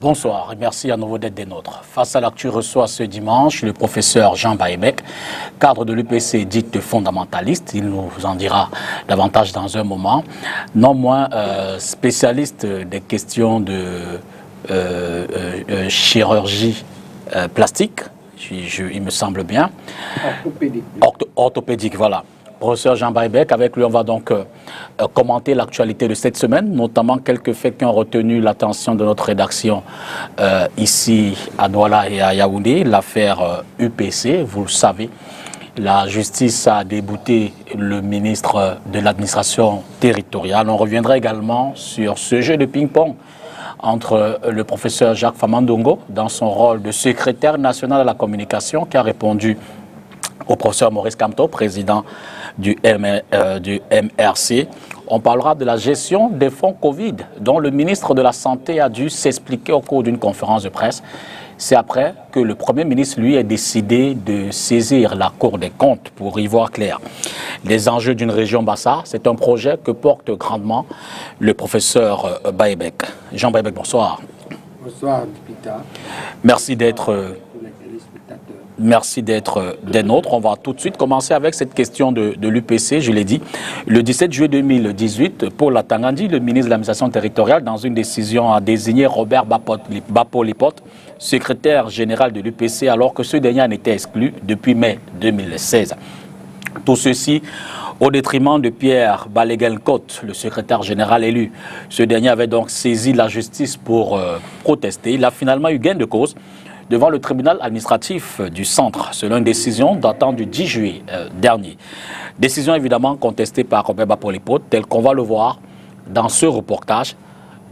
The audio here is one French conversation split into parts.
Bonsoir et merci à nouveau d'être des nôtres. Face à l'actu reçoit ce dimanche le professeur Jean Baïbek, cadre de l'UPC dite fondamentaliste. Il nous en dira davantage dans un moment. Non moins spécialiste des questions de chirurgie plastique, il me semble bien. Orthopédique. Orthopédique, voilà. Professeur Jean Baïbek, avec lui, on va donc commenter l'actualité de cette semaine, notamment quelques faits qui ont retenu l'attention de notre rédaction ici à Douala et à Yaoundé, l'affaire UPC, vous le savez. La justice a débouté le ministre de l'administration territoriale. On reviendra également sur ce jeu de ping-pong entre le professeur Jacques Famandongo, dans son rôle de secrétaire national à la communication, qui a répondu au professeur Maurice Kamto, président du MRC. On parlera de la gestion des fonds Covid, dont le ministre de la Santé a dû s'expliquer au cours d'une conférence de presse. C'est après que le Premier ministre, lui, a décidé de saisir la Cour des comptes pour y voir clair. Les enjeux d'une région Bassa, c'est un projet que porte grandement le professeur Baïbek. Jean Baïbek, bonsoir. Bonsoir, Peter. Merci d'être... Merci d'être des nôtres. On va tout de suite commencer avec cette question de l'UPC, je l'ai dit. Le 17 juillet 2018, Paul Atangandi, le ministre de l'administration territoriale, dans une décision, a désigné Robert Bapolipote, secrétaire général de l'UPC, alors que ce dernier en était exclu depuis mai 2016. Tout ceci au détriment de Pierre Baleguel-Côte, le secrétaire général élu. Ce dernier avait donc saisi la justice pour protester. Il a finalement eu gain de cause devant le tribunal administratif du centre, selon une décision datant du 10 juillet dernier. Décision évidemment contestée par Robert Bapolipote, telle qu'on va le voir dans ce reportage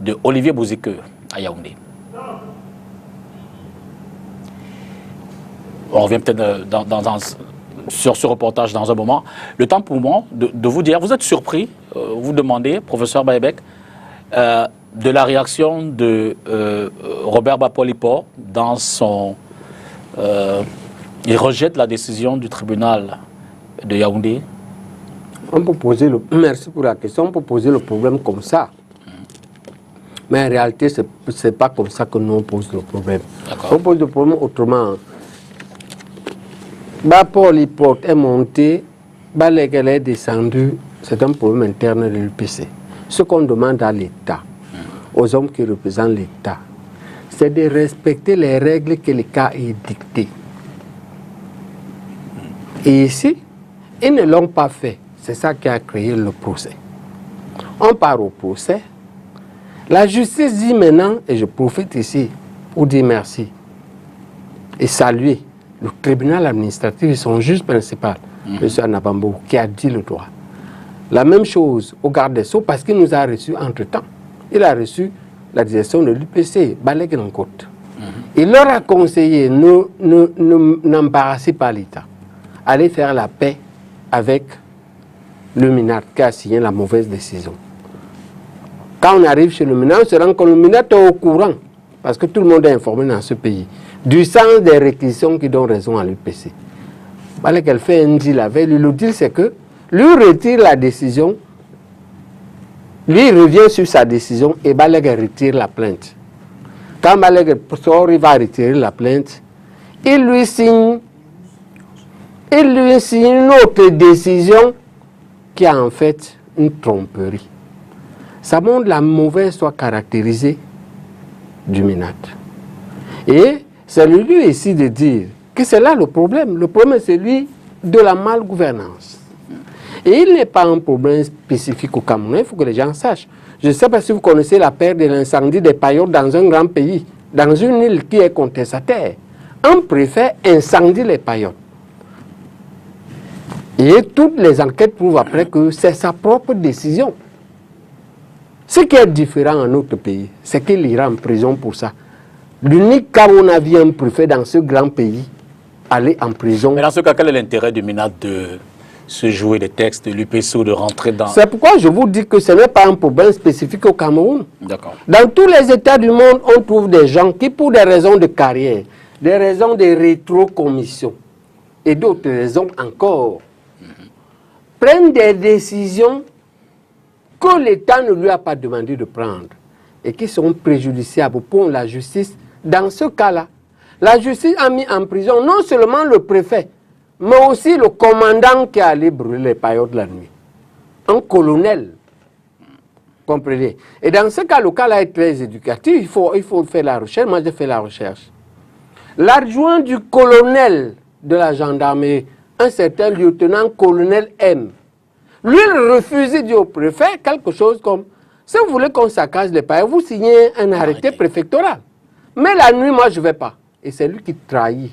de Olivier Bouzike à Yaoundé. On revient peut-être sur ce reportage dans un moment. Le temps pour moi de vous dire, vous êtes surpris, vous demandez, professeur Baïbek, de la réaction de Robert Bapolipote dans son... il rejette la décision du tribunal de Yaoundé. On peut poser merci pour la question. On peut poser le problème comme ça. Mais en réalité, ce n'est pas comme ça que nous on pose le problème. On pose le problème autrement. Bapolipote est monté, Baleguel est descendu. C'est un problème interne de l'UPC. Ce qu'on demande à l'État, aux hommes qui représentent l'État, c'est de respecter les règles que le cas est dicté. Et ici, ils ne l'ont pas fait. C'est ça qui a créé le procès. On part au procès. La justice dit maintenant, et je profite ici pour dire merci et saluer le tribunal administratif et son juge principal, M. Anabambo, qui a dit le droit. La même chose au garde des Sceaux, parce qu'il nous a reçus entre-temps. Il a reçu la direction de l'UPC, Baleguel-Côte. Il leur a conseillé, n'embarrassez pas l'État. Allez faire la paix avec le MINAT qui a signé la mauvaise décision. Quand on arrive chez le MINAT, on se rend compte que le MINAT est au courant, parce que tout le monde est informé dans ce pays, du sens des réquisitions qui donnent raison à l'UPC. Baleguel fait un deal avec lui. Le deal, c'est que lui retire la décision. Lui revient sur sa décision et Baleguel retire la plainte. Quand Baleguel sort, il va retirer la plainte. Il lui signe une autre décision qui est en fait une tromperie. Ça montre la mauvaise foi caractérisée du MINAT. Et c'est lui ici de dire que c'est là le problème. Le problème, c'est celui de la malgouvernance. Et il n'est pas un problème spécifique au Cameroun, il faut que les gens sachent. Je ne sais pas si vous connaissez la perte de l'incendie des paillotes dans un grand pays, dans une île qui est contestataire. Un préfet incendie les paillotes. Et toutes les enquêtes prouvent après que c'est sa propre décision. Ce qui est différent en notre pays, c'est qu'il ira en prison pour ça. L'unique cas où on a vu un préfet dans ce grand pays aller en prison... Mais dans ce cas, quel est l'intérêt du MINAT de se jouer des textes de l'UPC ou de rentrer dans... C'est pourquoi je vous dis que ce n'est pas un problème spécifique au Cameroun. D'accord. Dans tous les États du monde, on trouve des gens qui, pour des raisons de carrière, des raisons de rétrocommission et d'autres raisons encore, prennent des décisions que l'État ne lui a pas demandé de prendre. et qui sont préjudiciables pour la justice, dans ce cas-là, la justice a mis en prison non seulement le préfet, mais aussi le commandant qui est allé brûler les paillotes la nuit. Un colonel. Comprenez? Et dans ce cas, le cas-là est très éducatif. Il faut faire la recherche. Moi, j'ai fait la recherche. L'adjoint du colonel de la gendarmerie, un certain lieutenant-colonel M, lui, il refusait de dire au préfet quelque chose comme « Si vous voulez qu'on saccage les paillotes, vous signez un arrêté préfectoral. Mais la nuit, moi, je ne vais pas. » Et c'est lui qui trahit.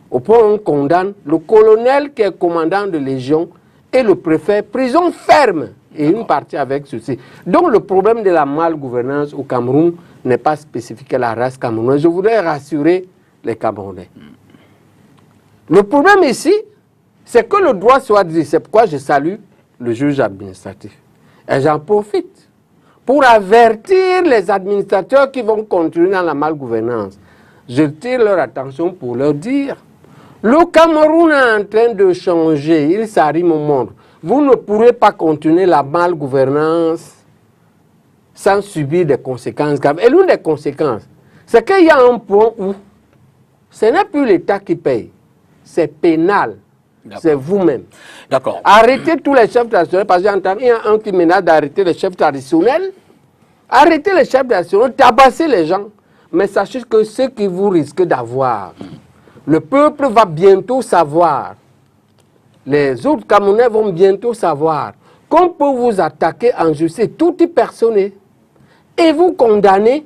Au point où on condamne le colonel qui est commandant de légion et le préfet, prison ferme. Et une partie avec ceci. Donc le problème de la malgouvernance au Cameroun n'est pas spécifique à la race camerounaise. Je voudrais rassurer les Camerounais. Le problème ici, c'est que le droit soit dit. C'est pourquoi je salue le juge administratif. Et j'en profite pour avertir les administrateurs qui vont continuer dans la malgouvernance. Je tire leur attention pour leur dire, le Cameroun est en train de changer, il s'arrime au monde. Vous ne pourrez pas continuer la malgouvernance sans subir des conséquences graves. Et l'une des conséquences, c'est qu'il y a un point où ce n'est plus l'État qui paye, c'est pénal, c'est vous-même. D'accord. Arrêtez tous les chefs traditionnels, parce qu'il y a un qui menace d'arrêter les chefs traditionnels. Arrêtez les chefs traditionnels, tabassez les gens. Mais sachez que ce que vous risquez d'avoir, le peuple va bientôt savoir. Les autres Camerounais vont bientôt savoir qu'on peut vous attaquer en justice, tout est personné, et vous condamner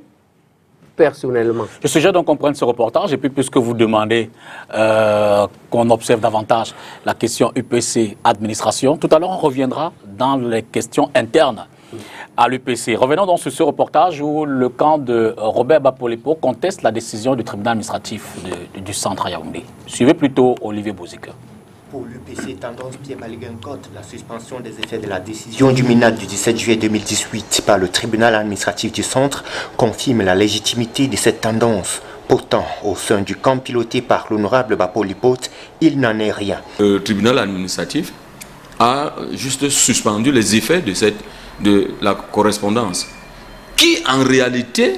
personnellement. Je suggère donc qu'on prenne ce reportage, et puis puisque vous demandez qu'on observe davantage la question UPC administration, tout à l'heure on reviendra dans les questions internes à l'UPC. Revenons donc sur ce reportage où le camp de Robert Bapolipo conteste la décision du tribunal administratif du centre à Yaoundé. Suivez plutôt Olivier Bouzika. Pour l'UPC Tendance Pierre Baligan-Cotte, la suspension des effets de la décision du MINAD du 17 juillet 2018 par le tribunal administratif du centre confirme la légitimité de cette tendance. Pourtant, au sein du camp piloté par l'honorable Bapolipo, il n'en est rien. Le tribunal administratif a juste suspendu les effets de la correspondance, qui en réalité,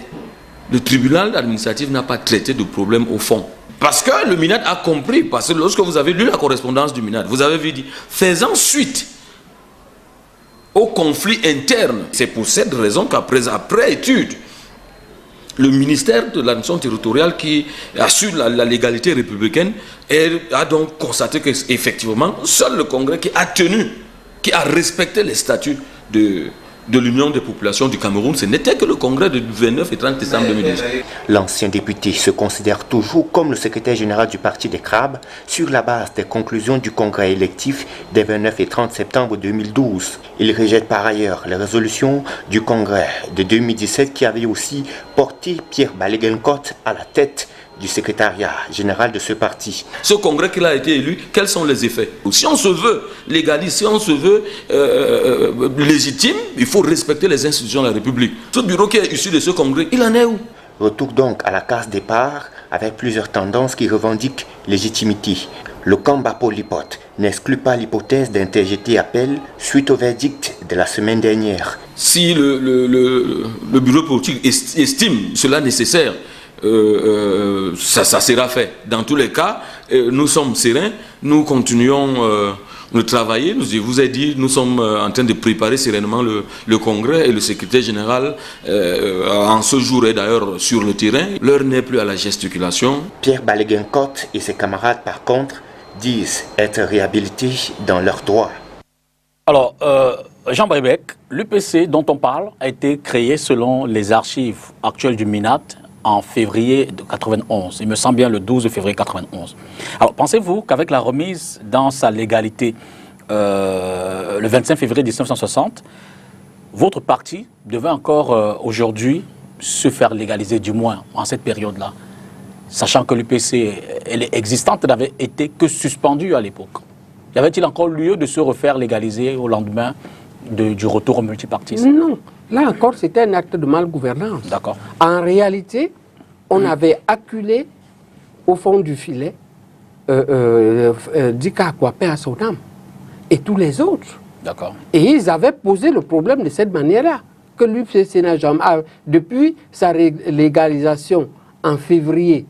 le tribunal administratif n'a pas traité de problème au fond. Parce que le MINAD a compris, parce que lorsque vous avez lu la correspondance du MINAD, vous avez vu dire, faisant suite au conflit interne, c'est pour cette raison qu'après étude, le ministère de l'administration territoriale qui assure la légalité républicaine a donc constaté qu'effectivement, seul le Congrès qui a respecté les statuts de l'Union des populations du Cameroun, ce n'était que le congrès du 29 et 30 décembre 2010. L'ancien député se considère toujours comme le secrétaire général du parti des Crabes sur la base des conclusions du congrès électif des 29 et 30 septembre 2012. Il rejette par ailleurs les résolutions du congrès de 2017 qui avait aussi porté Pierre Baligan-Cotte à la tête du secrétariat général de ce parti. Ce congrès qu'il a été élu, quels sont les effets? Si on se veut légaliste, si on se veut légitime, il faut respecter les institutions de la République. Ce bureau qui est issu de ce congrès, il en est où? Retour donc à la case départ avec plusieurs tendances qui revendiquent légitimité. Le camp Bapolipo n'exclut pas l'hypothèse d'interjeter appel suite au verdict de la semaine dernière. Si le bureau politique estime cela nécessaire, ça sera fait. Dans tous les cas, nous sommes sereins, nous continuons de travailler. Je vous ai dit, nous sommes en train de préparer sereinement le congrès et le secrétaire général en ce jour est d'ailleurs sur le terrain. L'heure n'est plus à la gesticulation. Pierre Baligan-Cotte et ses camarades par contre disent être réhabilités dans leurs droits. Alors, Jean Brébec, l'UPC dont on parle a été créé selon les archives actuelles du MINAD en février de 91, il me semble bien le 12 février 91. Alors, pensez-vous qu'avec la remise dans sa légalité le 25 février 1960, votre parti devait encore aujourd'hui se faire légaliser, du moins en cette période-là, sachant que l'UPC, elle est existante, n'avait été que suspendue à l'époque. Y avait-il encore lieu de se refaire légaliser au lendemain du retour au multipartisme? Non. Là encore, c'était un acte de malgouvernance. D'accord. En réalité, on avait acculé au fond du filet Dika Akwape à son âme et tous les autres. D'accord. Et ils avaient posé le problème de cette manière-là. que l'UPC n'a jamais... Depuis sa légalisation en février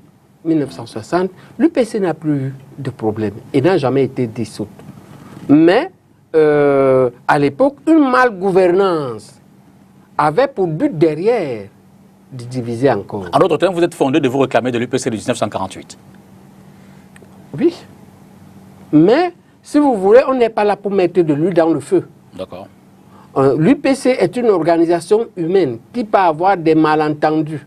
1960, l'UPC n'a plus eu de problème et n'a jamais été dissoute. Mais, à l'époque, une malgouvernance avait pour but derrière de diviser encore. En d'autres termes, vous êtes fondé de vous réclamer de l'UPC de 1948. Oui. Mais, si vous voulez, on n'est pas là pour mettre de l'huile dans le feu. D'accord. L'UPC est une organisation humaine qui peut avoir des malentendus.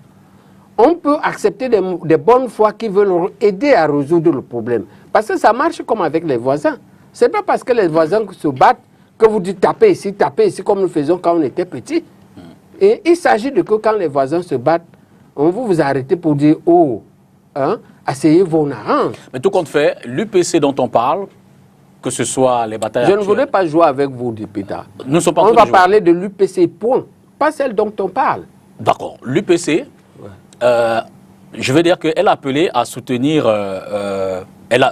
On peut accepter des bonnes foi qui veulent aider à résoudre le problème. Parce que ça marche comme avec les voisins. Ce n'est pas parce que les voisins se battent que vous dites tapez ici, comme nous faisions quand on était petits. Et il s'agit de que quand les voisins se battent, on vous arrêtez pour dire oh, hein, asseyez vos narins. Mais tout compte fait, l'UPC dont on parle, que ce soit les batailles Je actuelles... ne voudrais pas jouer avec vous, député. Nous ne sommes pas on va parler de l'UPC, point. Pas celle dont on parle. D'accord. L'UPC, je veux dire qu'elle a appelé à soutenir... elle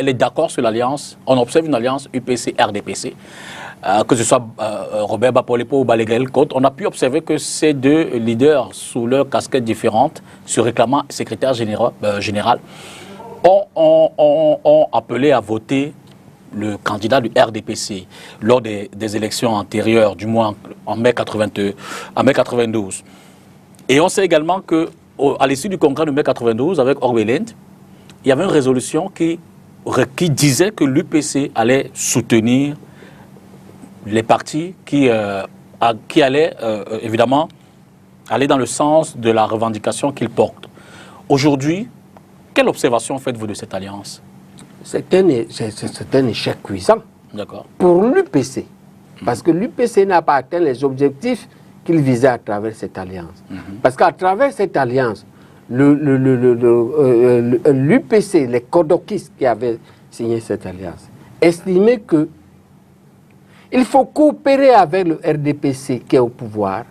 est d'accord sur l'alliance. On observe une alliance UPC-RDPC. Que ce soit Robert Bapolepo ou Balaguer Côte, on a pu observer que ces deux leaders, sous leurs casquettes différentes, se réclamant secrétaire général, ont appelé à voter le candidat du RDPC lors des élections antérieures, du moins en mai 92. Et on sait également qu'à l'issue du congrès de mai 92, avec Orwelland, il y avait une résolution qui disait que l'UPC allait soutenir les partis qui allaient évidemment aller dans le sens de la revendication qu'ils portent. Aujourd'hui, quelle observation faites-vous de cette alliance? C'est un échec cuisant pour l'UPC. Parce que l'UPC n'a pas atteint les objectifs qu'il visait à travers cette alliance. Parce qu'à travers cette alliance, l'UPC, les codokistes qui avaient signé cette alliance, estimaient que il faut coopérer avec le RDPC qui est au pouvoir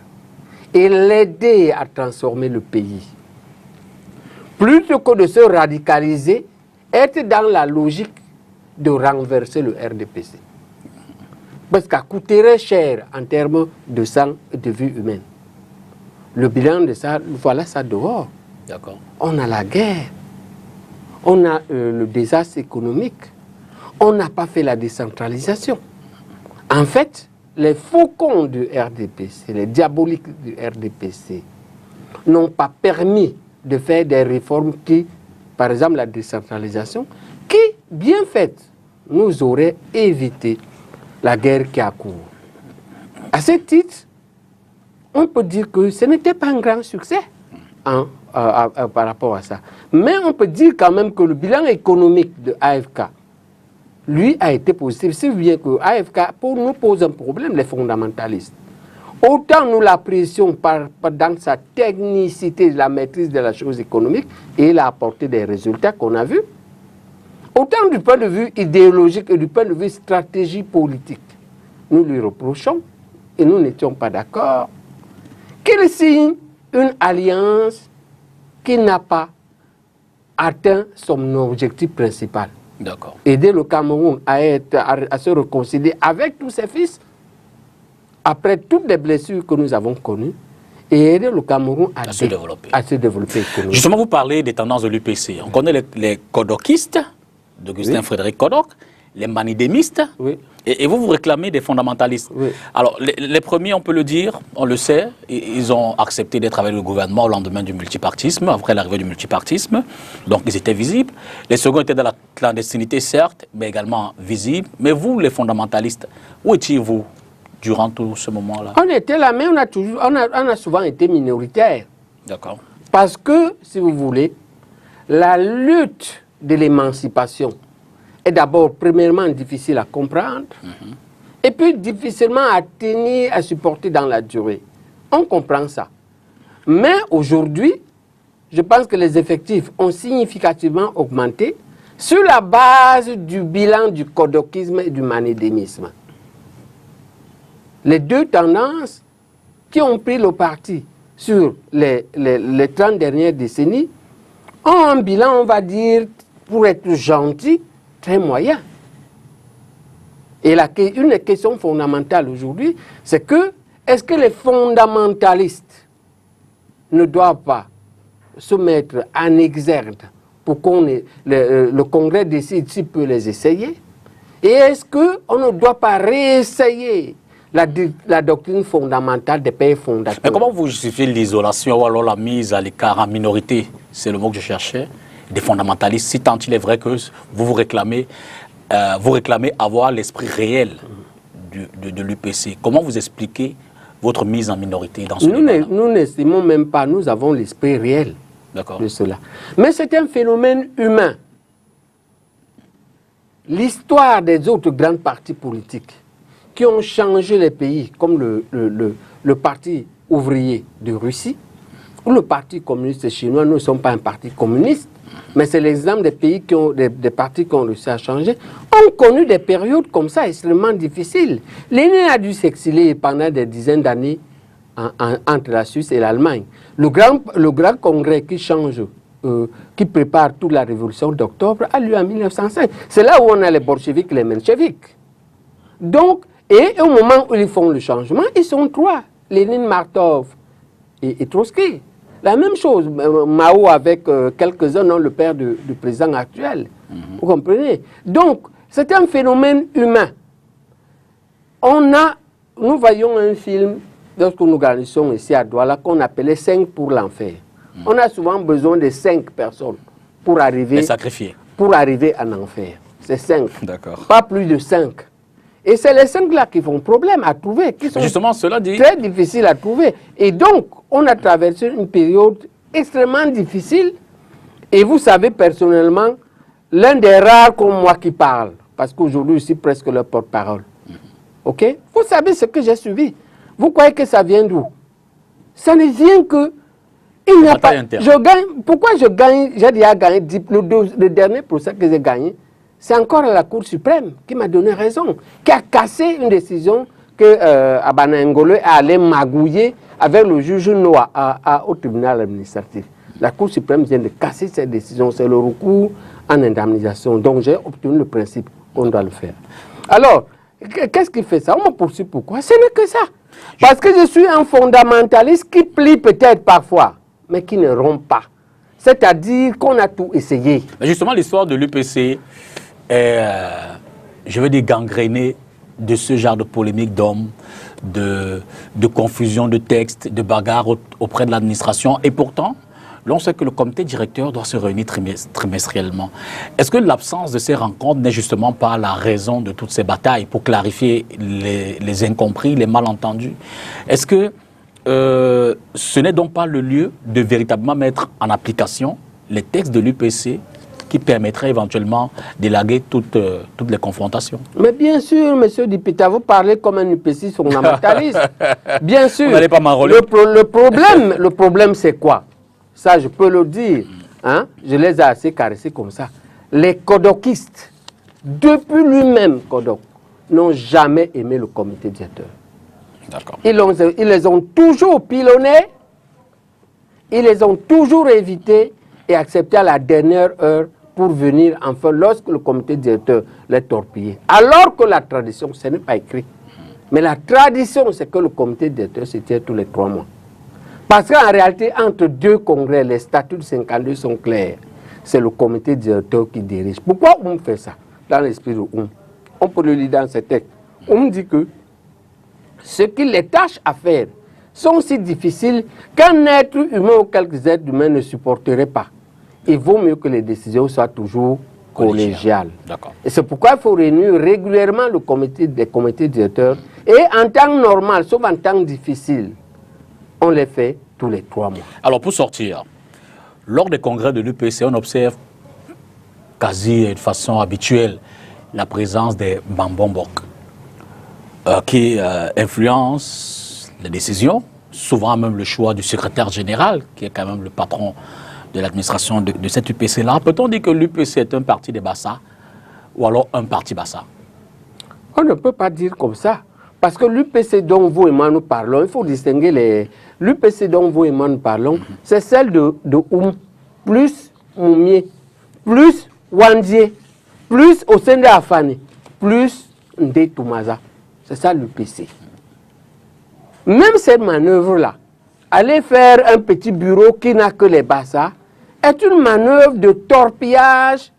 et l'aider à transformer le pays. Plutôt que de se radicaliser, être dans la logique de renverser le RDPC. Parce que ça coûterait cher en termes de sang et de vie humaine. Le bilan de ça, voilà ça dehors. On a la guerre, on a le désastre économique, on n'a pas fait la décentralisation. En fait, les faucons du RDPC, les diaboliques du RDPC, n'ont pas permis de faire des réformes qui, par exemple la décentralisation, qui, bien faite, nous aurait évité la guerre qui a cours. À ce titre, on peut dire que ce n'était pas un grand succès par rapport à ça. Mais on peut dire quand même que le bilan économique de AFK, lui, a été positif. Si bien que AFK nous pose un problème, les fondamentalistes. Autant nous l'apprécions dans sa technicité de la maîtrise de la chose économique, et il a apporté des résultats qu'on a vus. Autant du point de vue idéologique et du point de vue stratégie politique, nous lui reprochons, et nous n'étions pas d'accord, qu'il signe une alliance qui n'a pas atteint son objectif principal. Aider le Cameroun à se réconcilier avec tous ses fils, après toutes les blessures que nous avons connues, et aider le Cameroun à se développer économiquement. Justement, vous parlez des tendances de l'UPC. On connaît les kodokistes, d'Augustin Frédéric Kodok, les manidémistes, et vous réclamez des fondamentalistes. Alors, les premiers, on peut le dire, on le sait, ils ont accepté d'être avec le gouvernement au lendemain du multipartisme, après l'arrivée du multipartisme, donc ils étaient visibles. Les seconds étaient dans la clandestinité, certes, mais également visibles. Mais vous, les fondamentalistes, où étiez-vous durant tout ce moment-là? On était là, mais on a souvent été minoritaires. D'accord. Parce que, si vous voulez, la lutte de l'émancipation est d'abord, premièrement, difficile à comprendre, et puis difficilement à tenir, à supporter dans la durée. On comprend ça. Mais aujourd'hui, je pense que les effectifs ont significativement augmenté sur la base du bilan du kodokisme et du manidémisme. Les deux tendances qui ont pris le parti sur les 30 dernières décennies ont un bilan, on va dire, pour être gentil, très moyen. Et une question fondamentale aujourd'hui, c'est que est-ce que les fondamentalistes ne doivent pas se mettre en exergue pour qu'on le Congrès décide s'il peut les essayer? Et est-ce qu'on ne doit pas réessayer la doctrine fondamentale des pays fondateurs? Mais comment vous justifiez l'isolation ou alors la mise à l'écart en minorité, c'est le mot que je cherchais, des fondamentalistes, si tant il est vrai que vous réclamez avoir l'esprit réel de l'UPC? Comment vous expliquez votre mise en minorité dans ce débat-là? Nous n'estimons même pas, nous avons l'esprit réel de cela. Mais c'est un phénomène humain. L'histoire des autres grands partis politiques qui ont changé les pays, comme le Parti ouvrier de Russie ou le Parti communiste chinois, nous ne sommes pas un parti communiste, mais c'est l'exemple des pays qui ont des partis qui ont réussi à changer, ont connu des périodes comme ça extrêmement difficiles. Lénine a dû s'exiler pendant des dizaines d'années entre la Suisse et l'Allemagne. Le grand congrès qui change, qui prépare toute la révolution d'octobre a lieu en 1905. C'est là où on a les bolcheviks et les mencheviks. Donc, et au moment où ils font le changement, ils sont trois, Lénine, Martov et Trotsky. La même chose, Mao avec quelques-uns, non, le père du président actuel. Vous comprenez? Donc, c'est un phénomène humain. Nous voyons un film, lorsque nous garnissons ici à Douala, qu'on appelait 5 pour l'enfer. On a souvent besoin de 5 personnes pour arriver en enfer. C'est 5. Pas plus de 5. Et c'est les 5 là qui font problème à trouver, qui sont justement, cela dit... très difficiles à trouver. Et donc, on a traversé une période extrêmement difficile. Et vous savez personnellement, l'un des rares comme moi qui parle, parce qu'aujourd'hui, je suis presque leur porte-parole. Ok? Vous savez ce que j'ai suivi. Vous croyez que ça vient d'où? Ça ne vient que... Il n'y a pas... Pourquoi je gagne? J'ai déjà gagné le dernier procès que j'ai gagné. C'est encore la Cour suprême qui m'a donné raison, qui a cassé une décision que Abana Ngolo est allé magouiller avec le juge Noah au tribunal administratif. La Cour suprême vient de casser cette décision, c'est le recours en indemnisation. Donc j'ai obtenu le principe qu'on doit le faire. Alors, qu'est-ce qui fait ça? On me poursuit pourquoi? Ce n'est que ça. Parce que je suis un fondamentaliste qui plie peut-être parfois, mais qui ne rompt pas. C'est-à-dire qu'on a tout essayé. Mais justement, l'histoire de l'UPC est, je veux dire, gangrénée de ce genre de polémique d'hommes, de confusion de textes, de bagarres auprès de l'administration. Et pourtant, l'on sait que le comité directeur doit se réunir trimestriellement. Est-ce que l'absence de ces rencontres n'est justement pas la raison de toutes ces batailles pour clarifier les incompris, les malentendus? Est-ce que ce n'est donc pas le lieu de véritablement mettre en application les textes de l'UPC qui permettraient éventuellement d'élaguer toutes les confrontations? Mais bien sûr, M. Dipita, vous parlez comme un UPC fondamentaliste. Bien sûr. Vous n'allez pas m'enrôler. Le problème, c'est quoi? Ça, je peux le dire. Hein? Je les ai assez caressés comme ça. Les kodokistes, depuis lui-même, Kodok, n'ont jamais aimé le comité directeur. Ils les ont toujours pilonnés, ils les ont toujours évités et acceptés à la dernière heure pour venir enfin lorsque le comité directeur les torpillait. Alors que la tradition, ce n'est pas écrit, mais la tradition, c'est que le comité directeur se tient tous les 3 mois. Parce qu'en réalité, entre 2 congrès, les statuts de 52 sont clairs. C'est le comité directeur qui dirige. Pourquoi on fait ça dans l'esprit de on peut le lire dans ce texte. On dit que les tâches à faire sont si difficiles qu'un être humain ou quelques êtres humains ne supporteraient pas. Il vaut mieux que les décisions soient toujours collégiales. Et c'est pourquoi il faut réunir régulièrement des comités directeurs. Et en temps normal, sauf en temps difficile, on les fait tous les 3 mois. Alors pour sortir, lors des congrès de l'UPC, on observe quasi de façon habituelle la présence des Bambombok qui influencent les décisions, souvent même le choix du secrétaire général, qui est quand même le patron de l'administration de cette UPC-là. Peut-on dire que l'UPC est un parti des Bassa ou alors un parti Bassa? On ne peut pas dire comme ça. Parce que l'UPC dont vous et moi nous parlons, il faut distinguer l'UPC dont vous et moi nous parlons, c'est celle de plus Moumié, plus Wandié, plus Osende Afane, plus Ndé Toumaza. C'est ça l'UPC. Même cette manœuvre-là, aller faire un petit bureau qui n'a que les bassas, est une manœuvre de torpillage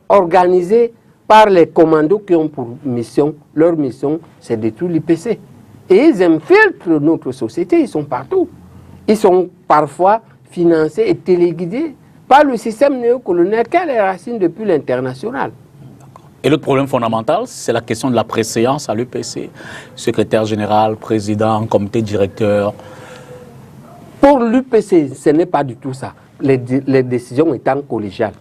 organisée par les commandos qui ont pour mission, leur mission, c'est de détruire l'IPC. Et ils infiltrent notre société, ils sont partout. Ils sont parfois financés et téléguidés par le système néocolonial qui a les racines depuis l'international. Et l'autre problème fondamental, c'est la question de la préséance à l'UPC. Secrétaire général, président, comité directeur. Pour l'UPC, ce n'est pas du tout ça. Les décisions étant collégiales.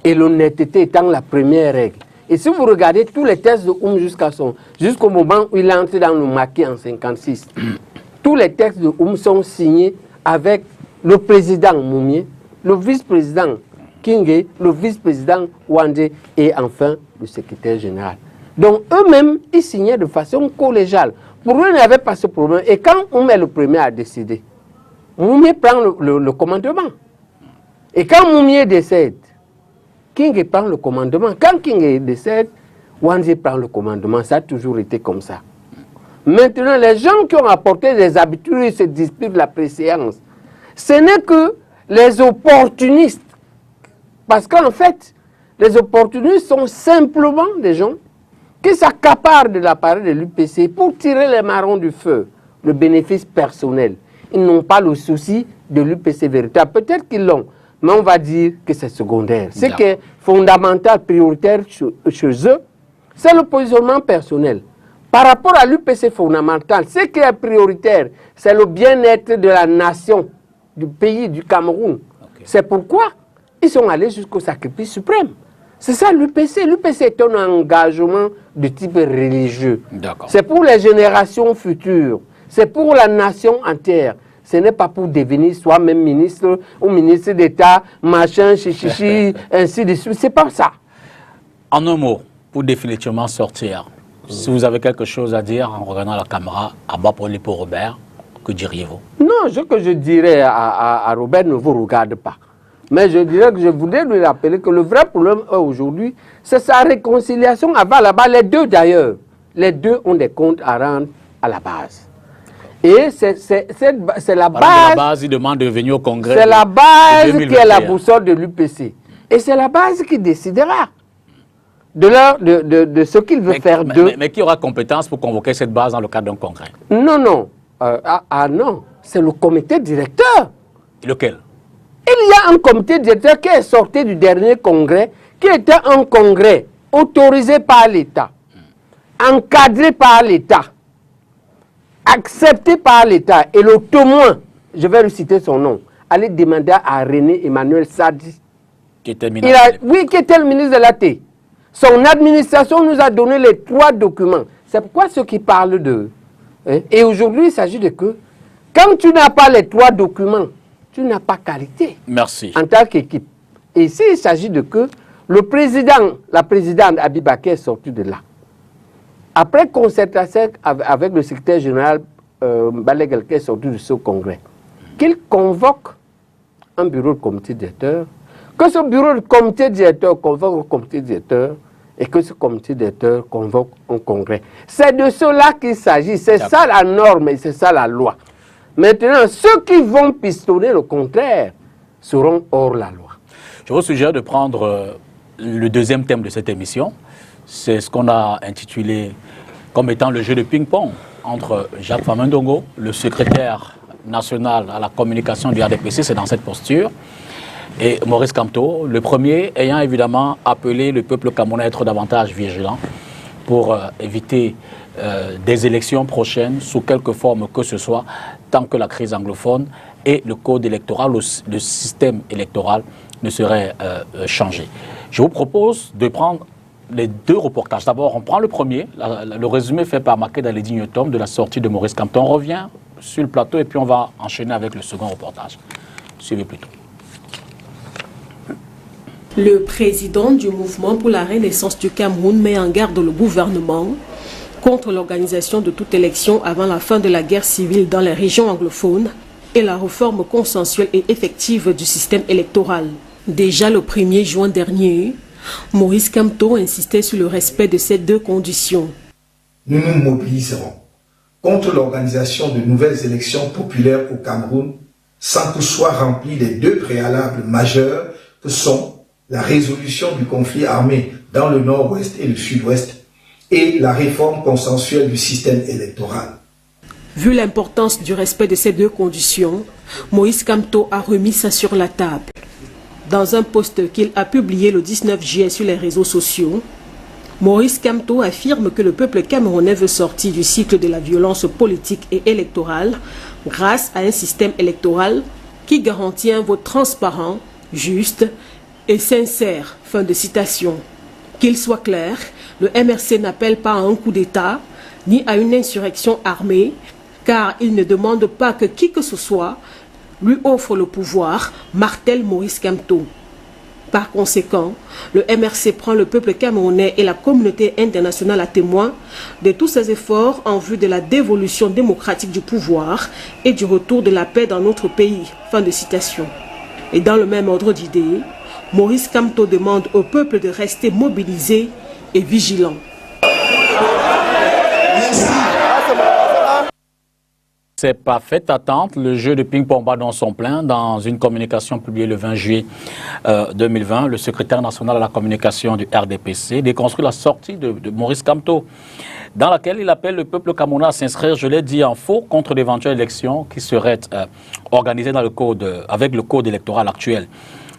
Et l'honnêteté étant la première règle. Et si vous regardez tous les textes de Oum jusqu'au moment où il est entré dans le maquis en 1956, tous les textes de Oum sont signés avec le président Moumié, le vice-président Kingé, le vice-président Wandé et enfin le secrétaire général. Donc eux-mêmes, ils signaient de façon collégiale. Pour eux, il n'y avait pas ce problème. Et quand Oum est le premier à décider, Moumié prend le commandement. Et quand Moumié décède, Kingé prend le commandement. Quand Kingé décède, Wandé prend le commandement. Ça a toujours été comme ça. Maintenant, les gens qui ont apporté des habitudes et se disputent la préséance, ce n'est que les opportunistes. Parce qu'en fait, les opportunistes sont simplement des gens qui s'accaparent de l'appareil de l'UPC pour tirer les marrons du feu, le bénéfice personnel. Ils n'ont pas le souci de l'UPC véritable. Peut-être qu'ils l'ont, mais on va dire que c'est secondaire. Ce qui est fondamental, prioritaire chez eux, c'est le positionnement personnel. Par rapport à l'UPC fondamental, ce qui est prioritaire, c'est le bien-être de la nation, du pays, du Cameroun. Okay. C'est pourquoi ils sont allés jusqu'au sacrifice suprême. C'est ça l'UPC. L'UPC est un engagement de type religieux. C'est pour les générations futures. C'est pour la nation entière. Ce n'est pas pour devenir soi-même ministre ou ministre d'État, machin, chichichi, ainsi de suite. C'est pas ça. En un mot, pour définitivement sortir, si vous avez quelque chose à dire en regardant la caméra, à bas pour Robert, que diriez-vous? Non, ce que je dirais à Robert ne vous regarde pas. Mais je dirais que je voudrais lui rappeler que le vrai problème aujourd'hui, c'est sa réconciliation avant là-bas. Les deux d'ailleurs, les deux ont des comptes à rendre à la base. Et c'est la base. La base, il demande de venir au Congrès. C'est la base qui est la boussole de l'UPC. Et c'est la base qui décidera de ce qu'il veut faire d'eux. Mais qui aura compétence pour convoquer cette base dans le cadre d'un congrès? Non, non. Non. C'est le comité directeur. Lequel? Il y a un comité directeur qui est sorti du dernier congrès, qui était un congrès autorisé par l'État, encadré par l'État, accepté par l'État. Et le témoin, je vais lui citer son nom, allait demander à René Emmanuel Sadi, qui était ministre. Qui était le ministre de l'AT. Son administration nous a donné les 3 documents. C'est pourquoi ceux qui parlent de... Et aujourd'hui, il s'agit de que, quand tu n'as pas les 3 documents, tu n'as pas qualité. Merci. En tant qu'équipe. Et ici, il s'agit de que le président, la présidente Abibake est sortie de là. Après concertation avec le secrétaire général Balegel qui est sorti de ce congrès, qu'il convoque un bureau de comité directeur, que ce bureau de comité directeur convoque un comité directeur et que ce comité directeur convoque un congrès. C'est de cela qu'il s'agit. C'est ça la norme et c'est ça la loi. Maintenant, ceux qui vont pistonner le contraire seront hors la loi. Je vous suggère de prendre le deuxième thème de cette émission. C'est ce qu'on a intitulé comme étant le jeu de ping-pong entre Jacques Famendongo, le secrétaire national à la communication du RDPC, c'est dans cette posture, et Maurice Kamto, le premier ayant évidemment appelé le peuple camerounais à être davantage vigilant pour éviter des élections prochaines sous quelque forme que ce soit, tant que la crise anglophone et le code électoral, le système électoral ne serait changé. Je vous propose de prendre les 2 reportages. D'abord, on prend le premier, le résumé fait par Makeda Ledi-Nyotom de la sortie de Maurice Kamto. On revient sur le plateau et puis on va enchaîner avec le second reportage. Suivez plutôt. Le président du mouvement pour la renaissance du Cameroun met en garde le gouvernement contre l'organisation de toute élection avant la fin de la guerre civile dans les régions anglophones et la réforme consensuelle et effective du système électoral. Déjà le 1er juin dernier, Maurice Kamto insistait sur le respect de ces 2 conditions. Nous nous mobiliserons contre l'organisation de nouvelles élections populaires au Cameroun sans que soient remplis les deux préalables majeurs que sont la résolution du conflit armé dans le nord-ouest et le sud-ouest et la réforme consensuelle du système électoral. Vu l'importance du respect de ces deux conditions, Moïse Kamto a remis ça sur la table. Dans un post qu'il a publié le 19 juillet sur les réseaux sociaux, Moïse Kamto affirme que le peuple camerounais veut sortir du cycle de la violence politique et électorale grâce à un système électoral qui garantit un vote transparent, juste et sincère. Fin de citation. Qu'il soit clair, le MRC n'appelle pas à un coup d'État ni à une insurrection armée, car il ne demande pas que qui que ce soit lui offre le pouvoir, martèle Moïse Kamto. Par conséquent, le MRC prend le peuple camerounais et la communauté internationale à témoin de tous ses efforts en vue de la dévolution démocratique du pouvoir et du retour de la paix dans notre pays. Fin de citation. Et dans le même ordre d'idées, Moïse Kamto demande au peuple de rester mobilisé et vigilant. C'est pas fait attendre. Le jeu de ping-pong bat dans son plein. Dans une communication publiée le 20 juillet 2020, le secrétaire national à la communication du RDPC déconstruit la sortie de Moïse Kamto, dans laquelle il appelle le peuple camerounais à s'inscrire, je l'ai dit, en faux contre d'éventuelles élections qui seraient organisées dans avec le code électoral actuel.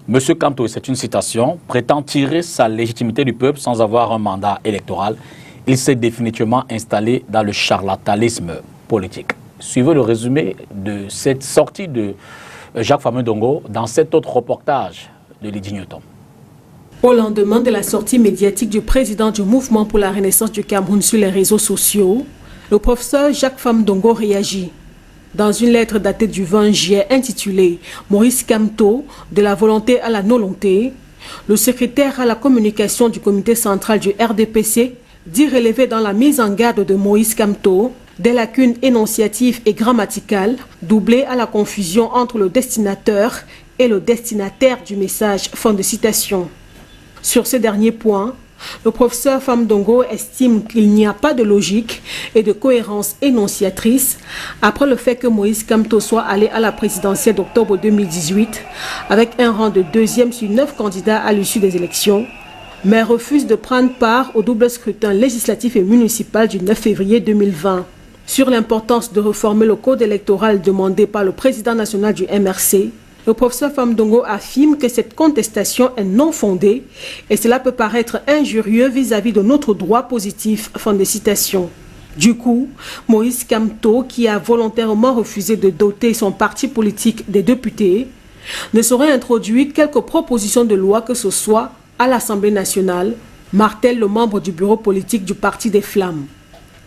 Monsieur Kamto, c'est une citation, prétend tirer sa légitimité du peuple sans avoir un mandat électoral. Il s'est définitivement installé dans le charlatanisme politique. Suivez le résumé de cette sortie de Jacques Fameux-Ndongo dans cet autre reportage de Lydie Newton. Au lendemain de la sortie médiatique du président du Mouvement pour la Renaissance du Cameroun sur les réseaux sociaux, le professeur Jacques Fameux-Ndongo réagit. Dans une lettre datée du 20 juillet intitulée « Moïse Kamto, de la volonté à la non-volonté », le secrétaire à la communication du comité central du RDPC dit relever dans la mise en garde de Moïse Kamto des lacunes énonciatives et grammaticales, doublées à la confusion entre le destinateur et le destinataire du message. Fin de citation. Sur ce dernier point, le professeur Fameux-Ndongo estime qu'il n'y a pas de logique et de cohérence énonciatrice après le fait que Moïse Kamto soit allé à la présidentielle d'octobre 2018 avec un rang de 2e sur 9 candidats à l'issue des élections, mais refuse de prendre part au double scrutin législatif et municipal du 9 février 2020. Sur l'importance de réformer le code électoral demandé par le président national du MRC, le professeur Fameux-Ndongo affirme que cette contestation est non fondée et cela peut paraître injurieux vis-à-vis de notre droit positif. Fin de citation. Du coup, Moïse Kamto, qui a volontairement refusé de doter son parti politique des députés, ne saurait introduire quelques propositions de loi que ce soit à l'Assemblée nationale, martèle le membre du bureau politique du Parti des Flammes.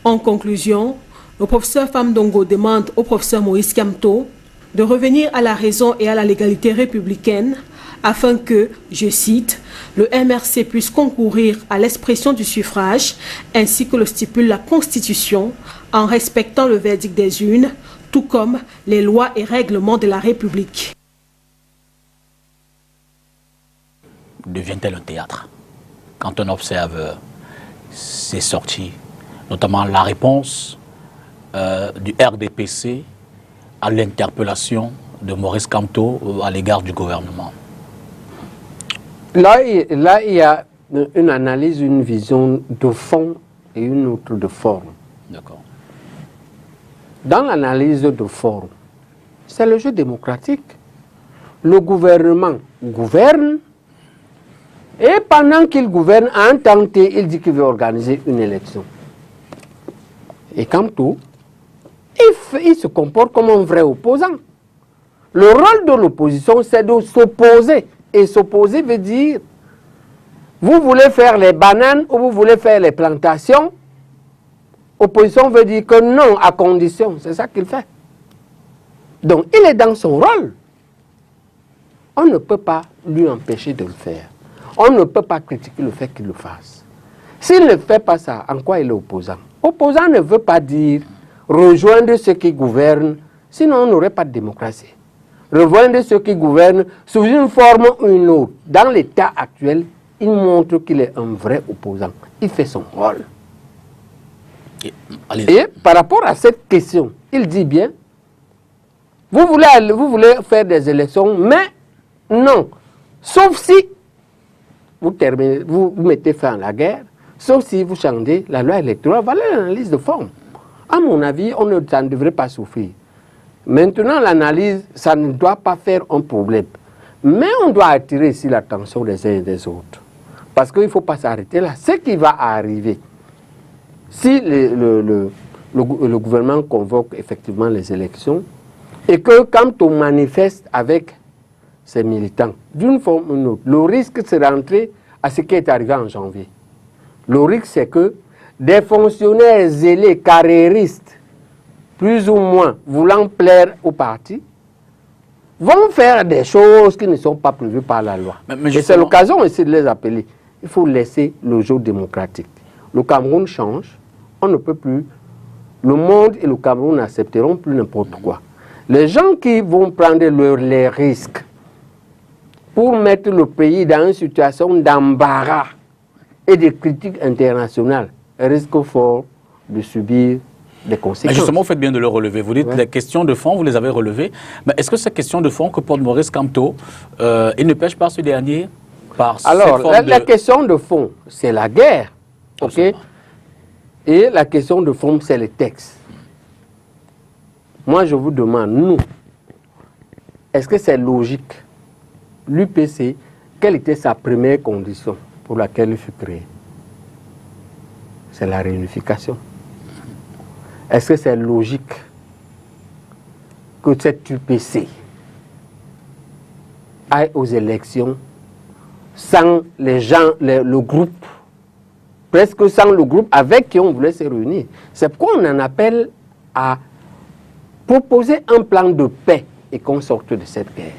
En conclusion, le professeur Fameux-Ndongo demande au professeur Moïse Kamto de revenir à la raison et à la légalité républicaine afin que, je cite, le MRC puisse concourir à l'expression du suffrage ainsi que le stipule la Constitution en respectant le verdict des urnes, tout comme les lois et règlements de la République. Devient-elle un théâtre? Quand on observe ces sorties, notamment la réponse du RDPC à l'interpellation de Moïse Kamto à l'égard du gouvernement. Là, il y a une analyse, une vision de fond et une autre de forme. D'accord. Dans l'analyse de forme, c'est le jeu démocratique. Le gouvernement gouverne et pendant qu'il gouverne, à un temps T, il dit qu'il veut organiser une élection. Et Kamto, il se comporte comme un vrai opposant. Le rôle de l'opposition, c'est de s'opposer. Et s'opposer veut dire, vous voulez faire les bananes ou vous voulez faire les plantations. Opposition veut dire que non, à condition. C'est ça qu'il fait. Donc, il est dans son rôle. On ne peut pas lui empêcher de le faire. On ne peut pas critiquer le fait qu'il le fasse. S'il ne fait pas ça, en quoi il est opposant? Opposant ne veut pas dire rejoindre ceux qui gouvernent, sinon on n'aurait pas de démocratie. Rejoindre ceux qui gouvernent sous une forme ou une autre. Dans l'état actuel, il montre qu'il est un vrai opposant. Il fait son rôle. Et par rapport à cette question, il dit bien, vous voulez faire des élections, mais non. Sauf si vous mettez fin à la guerre, sauf si vous changez la loi électorale. Voilà l'analyse de forme. À mon avis, ça ne devrait pas souffrir. Maintenant, l'analyse, ça ne doit pas faire un problème. Mais on doit attirer ici l'attention des uns et des autres. Parce qu'il ne faut pas s'arrêter là. Ce qui va arriver, si le gouvernement convoque effectivement les élections, et que quand on manifeste avec ces militants, d'une forme ou d'une autre, le risque c'est d'entrer à ce qui est arrivé en janvier. Le risque c'est que des fonctionnaires zélés, carriéristes, plus ou moins voulant plaire au parti, vont faire des choses qui ne sont pas prévues par la loi. Et c'est l'occasion aussi de les appeler. Il faut laisser le jeu démocratique. Le Cameroun change, on ne peut plus. Le monde et le Cameroun n'accepteront plus n'importe quoi. Les gens qui vont prendre les risques pour mettre le pays dans une situation d'embarras et de critiques internationales risquent fort de subir des conséquences. Mais justement, vous faites bien de le relever. Vous dites les questions de fond, vous les avez relevées. Mais est-ce que ces questions de fond que porte Maurice Kamto, il ne pêche pas ce dernier par Alors, cette forme la question de fond, c'est la guerre. Ok. Et la question de fond, c'est les textes. Moi, je vous demande, nous, est-ce que c'est logique? L'UPC, quelle était sa première condition pour laquelle il fut créé? C'est la réunification. Est-ce que c'est logique que cette UPC aille aux élections sans les gens, le groupe, presque sans le groupe avec qui on voulait se réunir? C'est pourquoi on en appelle à proposer un plan de paix et qu'on sorte de cette guerre.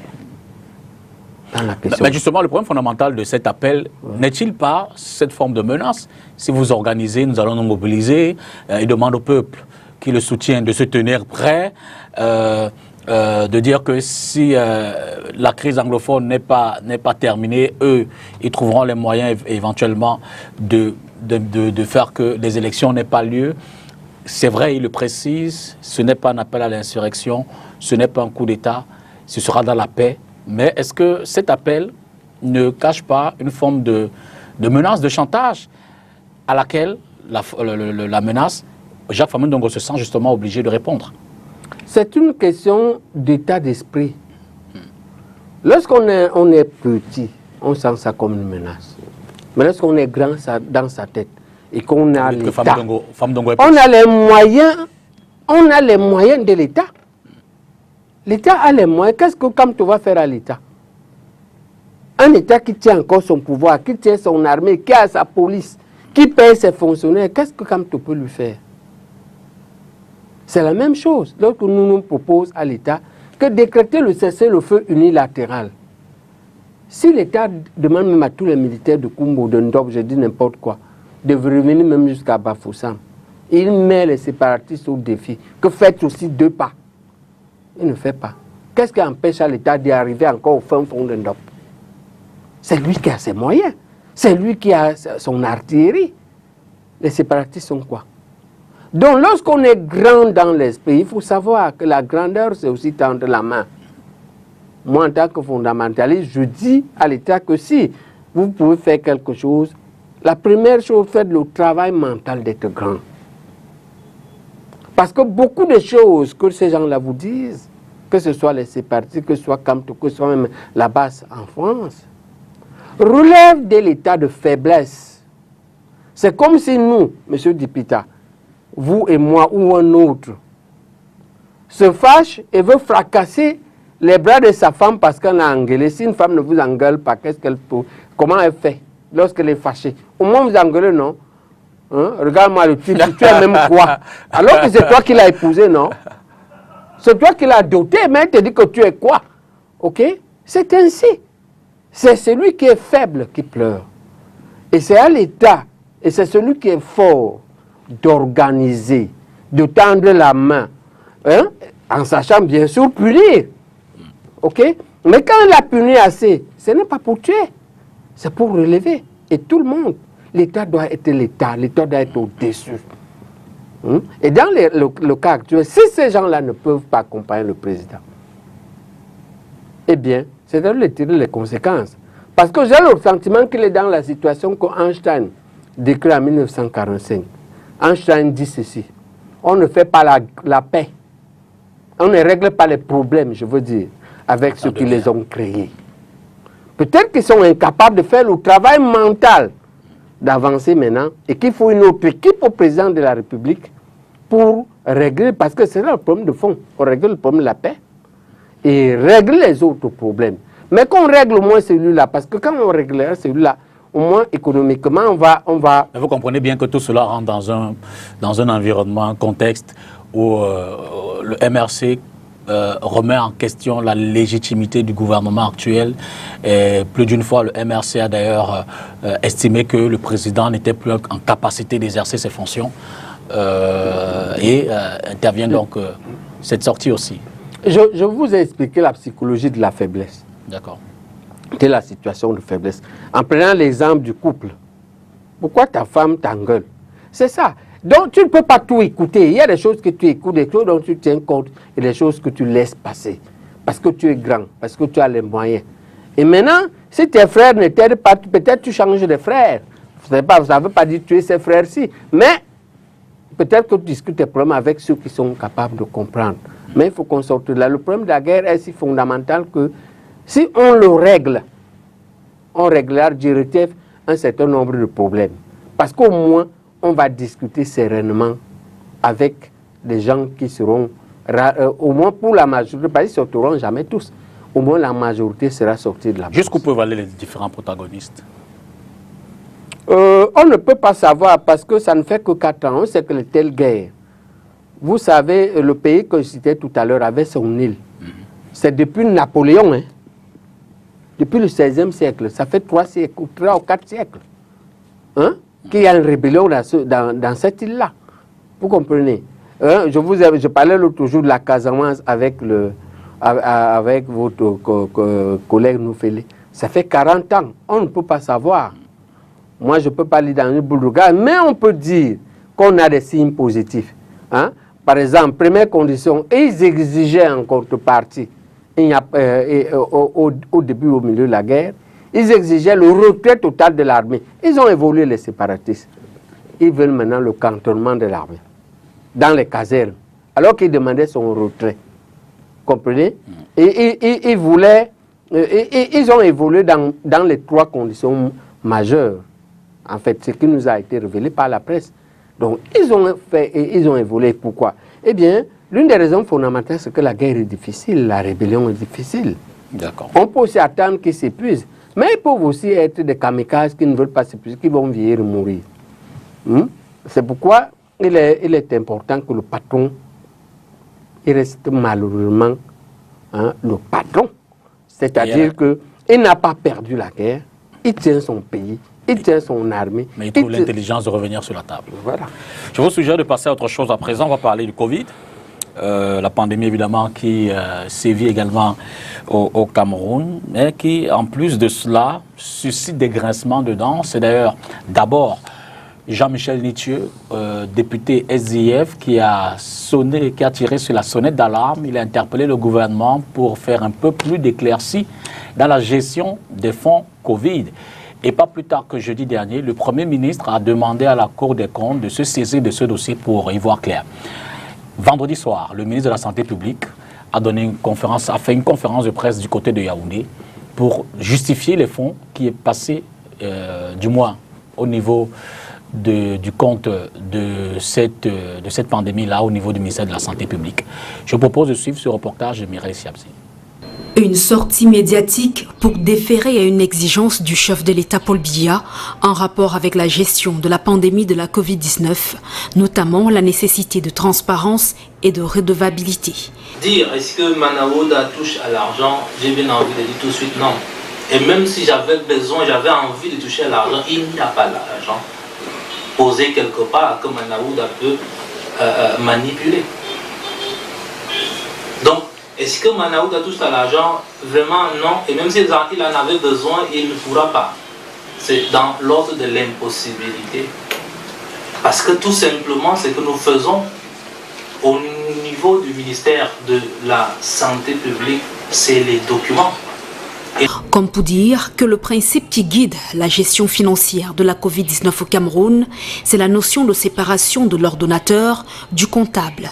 Mais justement, le problème fondamental de cet appel, n'est-il pas cette forme de menace? Si vous organisez, nous allons nous mobiliser, et demande au peuple qui le soutient de se tenir prêt, de dire que si la crise anglophone n'est pas terminée, eux, ils trouveront les moyens éventuellement de faire que les élections n'aient pas lieu. C'est vrai, il le précise, ce n'est pas un appel à l'insurrection, ce n'est pas un coup d'État, ce sera dans la paix. Mais est-ce que cet appel ne cache pas une forme de menace, de chantage à laquelle la menace, Jacques Famin Ndongo se sent justement obligé de répondre? C'est une question d'état d'esprit. Lorsqu'on est petit, on sent ça comme une menace. Mais lorsqu'on est grand dans sa tête et qu'on a l'État, on a les moyens de l'État. L'État a les moyens. Qu'est-ce que Kamto va faire à l'État? Un État qui tient encore son pouvoir, qui tient son armée, qui a sa police, qui paye ses fonctionnaires, qu'est-ce que Kamto peut lui faire? C'est la même chose. Lorsque nous proposons à l'État que décréter le cessez-le-feu unilatéral. Si l'État demande même à tous les militaires de Kumbo, de Ndop, je dis n'importe quoi, de revenir même jusqu'à Bafoussam, il met les séparatistes au défi. Que faites aussi 2 pas? Il ne fait pas. Qu'est-ce qui empêche à l'État d'y arriver encore au fin fond de Ndop? C'est lui qui a ses moyens. C'est lui qui a son artillerie. Les séparatistes sont quoi? Donc lorsqu'on est grand dans l'esprit, il faut savoir que la grandeur, c'est aussi tendre la main. Moi, en tant que fondamentaliste, je dis à l'État que si vous pouvez faire quelque chose, la première chose, faites le travail mental d'être grand. Parce que beaucoup de choses que ces gens-là vous disent, que ce soit les séparatistes, que ce soit Kamto, que ce soit même la base en France, relèvent de l'état de faiblesse. C'est comme si nous, M. Dipita, vous et moi ou un autre, se fâche et veut fracasser les bras de sa femme parce qu'elle a engueulé. Si une femme ne vous engueule pas, qu'est-ce qu'elle peut? Comment elle fait lorsqu'elle est fâchée? Au moins vous engueulez, non? Hein? Regarde-moi le type, tu es même quoi? Alors que c'est toi qui l'as épousé, non? C'est toi qui l'as doté, mais elle te dit que tu es quoi? Ok? C'est ainsi. C'est celui qui est faible qui pleure. Et c'est à l'État, et c'est celui qui est fort, d'organiser, de tendre la main, hein? En sachant bien sûr punir. Ok? Mais quand il a puni assez, ce n'est pas pour tuer, c'est pour relever. Et tout le monde, l'État doit être l'État, l'État doit être au-dessus. Et dans le cas actuel, si ces gens-là ne peuvent pas accompagner le président, eh bien, c'est à lui de tirer les conséquences. Parce que j'ai le sentiment qu'il est dans la situation qu'Einstein décrit en 1945. Einstein dit ceci: on ne fait pas la paix, on ne règle pas les problèmes, je veux dire, avec ceux qui les ont créés. Peut-être qu'ils sont incapables de faire le travail mental d'avancer maintenant et qu'il faut une autre équipe au président de la République pour régler, parce que c'est là le problème de fond, on règle le problème de la paix et régler les autres problèmes. Mais qu'on règle au moins celui-là, parce que quand on réglera celui-là, au moins économiquement, on va... Mais vous comprenez bien que tout cela rentre dans un environnement, un contexte où le MRC remet en question la légitimité du gouvernement actuel. Et plus d'une fois, le MRC a d'ailleurs estimé que le président n'était plus en capacité d'exercer ses fonctions et intervient donc cette sortie aussi. Je vous ai expliqué la psychologie de la faiblesse. D'accord. De la situation de faiblesse. En prenant l'exemple du couple. Pourquoi ta femme t'engueule? C'est ça. Donc tu ne peux pas tout écouter. Il y a des choses que tu écoutes, des choses dont tu tiens compte et des choses que tu laisses passer. Parce que tu es grand, parce que tu as les moyens. Et maintenant, si tes frères ne t'aident pas, peut-être tu changes de frère. Ça ne veut pas dire que tu es ces frères-ci. Mais peut-être que tu discutes tes problèmes avec ceux qui sont capables de comprendre. Mais il faut qu'on sorte de là. Le problème de la guerre est si fondamental que si on le règle, on réglera directement un certain nombre de problèmes. Parce qu'au moins, on va discuter sereinement avec des gens qui seront, au moins pour la majorité, parce qu'ils ne sortiront jamais tous, au moins la majorité sera sortie de la base. Jusqu'où peuvent aller les différents protagonistes? On ne peut pas savoir parce que ça ne fait que 4 ans. On sait que les telles guerres. Vous savez, le pays que je citais tout à l'heure avait son île. C'est depuis Napoléon, hein, depuis le XVIe siècle. Ça fait 3 ou 4 siècles hein, qu'il y a une rébellion dans cette île-là. Vous comprenez hein, je parlais l'autre jour de la Casamance avec votre collègue Noufélé. Ça fait 40 ans. On ne peut pas savoir. Moi, je ne peux pas lire dans une boule de gaz, mais on peut dire qu'on a des signes positifs. Hein? Par exemple, première condition, ils exigeaient en contrepartie, au début, au milieu de la guerre, ils exigeaient le retrait total de l'armée. Ils ont évolué les séparatistes. Ils veulent maintenant le cantonnement de l'armée dans les casernes, alors qu'ils demandaient son retrait. Comprenez? Et ils voulaient, ils ont évolué dans les 3 conditions majeures. En fait, ce qui nous a été révélé par la presse. Donc, ils ont évolué. Pourquoi? Eh bien, l'une des raisons fondamentales, c'est que la guerre est difficile, la rébellion est difficile. D'accord. On peut aussi attendre qu'ils s'épuisent. Mais ils peuvent aussi être des kamikazes qui ne veulent pas s'épuiser, qui vont vieillir et mourir. C'est pourquoi il est important que le patron, il reste malheureusement le patron. C'est-à-dire qu'il n'a pas perdu la guerre, il tient son pays. Il tient son armée. Mais il trouve l'intelligence de revenir sur la table. Voilà. Je vous suggère de passer à autre chose à présent. On va parler du Covid. La pandémie, évidemment, qui sévit également au Cameroun, mais qui, en plus de cela, suscite des grincements de dents. C'est d'ailleurs d'abord Jean-Michel Nitieux, député SDF, qui a tiré sur la sonnette d'alarme. Il a interpellé le gouvernement pour faire un peu plus d'éclaircies dans la gestion des fonds Covid. Et pas plus tard que jeudi dernier, le Premier ministre a demandé à la Cour des comptes de se saisir de ce dossier pour y voir clair. Vendredi soir, le ministre de la Santé publique a fait une conférence de presse du côté de Yaoundé pour justifier les fonds qui est passé, du moins au niveau du compte de cette pandémie-là, au niveau du ministère de la Santé publique. Je vous propose de suivre ce reportage de Mireille Siabzi. Une sortie médiatique pour déférer à une exigence du chef de l'État Paul Biya en rapport avec la gestion de la pandémie de la Covid-19, notamment la nécessité de transparence et de redevabilité. Dire est-ce que Manaouda touche à l'argent, j'ai bien envie de dire tout de suite non. Et même si j'avais besoin, j'avais envie de toucher à l'argent, il n'y a pas l'argent posé quelque part que Manaouda peut manipuler. Donc, est-ce que Manaouda touche à l'argent? Vraiment non. Et même s'il en avait besoin, il ne pourra pas. C'est dans l'ordre de l'impossibilité. Parce que tout simplement, ce que nous faisons au niveau du ministère de la Santé publique, c'est les documents. Comme pour dire que le principe qui guide la gestion financière de la Covid-19 au Cameroun, c'est la notion de séparation de l'ordonnateur du comptable.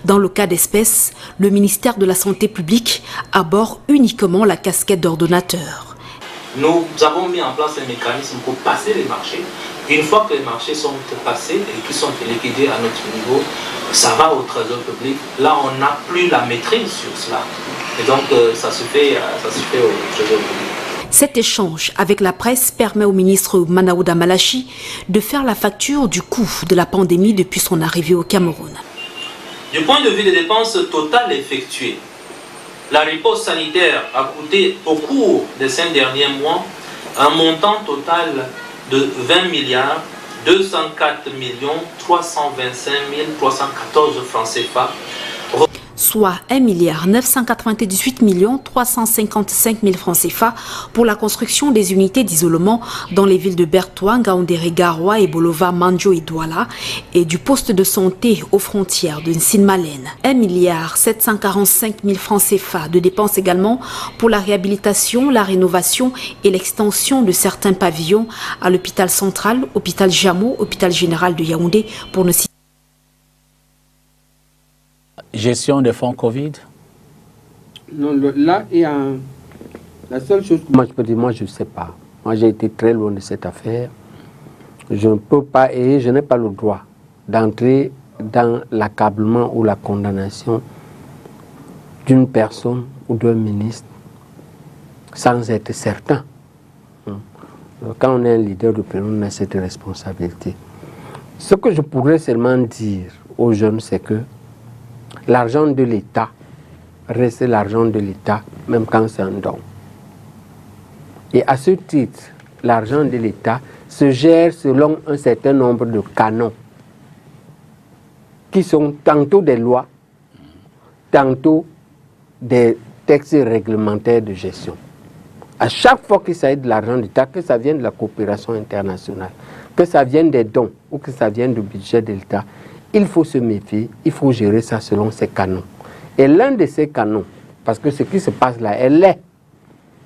Dans le cas d'espèce, le ministère de la Santé publique aborde uniquement la casquette d'ordonnateur. Nous avons mis en place un mécanisme pour passer les marchés. Une fois que les marchés sont passés et qu'ils sont liquidés à notre niveau, ça va au trésor public. Là, on n'a plus la maîtrise sur cela. Et donc, ça se fait au trésor public. Cet échange avec la presse permet au ministre Manaouda Malachi de faire la facture du coût de la pandémie depuis son arrivée au Cameroun. Du point de vue des dépenses totales effectuées, la riposte sanitaire a coûté au cours des 5 derniers mois un montant total de 20 milliards 204 325 314 francs CFA. Soit 1 998 355 000 francs CFA pour la construction des unités d'isolement dans les villes de Bertoua, Ngaoundéré, Garoua, Bolova, Mandjo et Douala et du poste de santé aux frontières de Nsin-Malène. 1 745 000 francs CFA de dépenses également pour la réhabilitation, la rénovation et l'extension de certains pavillons à l'hôpital central, hôpital Jamo, hôpital général de Yaoundé pour ne citer. Gestion des fonds Covid? Non, là, il y a la seule chose que moi je peux dire, moi je ne sais pas. Moi j'ai été très loin de cette affaire. Je ne peux pas et je n'ai pas le droit d'entrer dans l'accablement ou la condamnation d'une personne ou d'un ministre sans être certain. Quand on est un leader d'opinion, on a cette responsabilité. Ce que je pourrais seulement dire aux jeunes, c'est que l'argent de l'État reste l'argent de l'État, même quand c'est un don. Et à ce titre, l'argent de l'État se gère selon un certain nombre de canons, qui sont tantôt des lois, tantôt des textes réglementaires de gestion. À chaque fois qu'il s'agit de l'argent de l'État, que ça vienne de la coopération internationale, que ça vienne des dons ou que ça vienne du budget de l'État, il faut se méfier, il faut gérer ça selon ces canons. Et l'un de ces canons, parce que ce qui se passe là, elle est.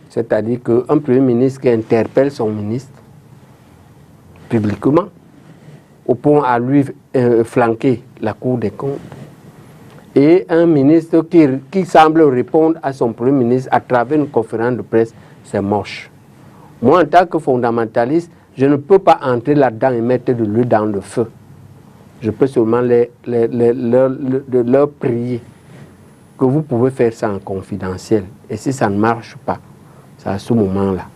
C'est-à-dire qu'un Premier ministre qui interpelle son ministre publiquement, au point à lui flanquer la Cour des comptes, et un ministre qui semble répondre à son Premier ministre à travers une conférence de presse, c'est moche. Moi, en tant que fondamentaliste, je ne peux pas entrer là-dedans et mettre de l'huile dans le feu. Je peux seulement leur prier que vous pouvez faire ça en confidentiel. Et si ça ne marche pas, c'est à ce moment-là.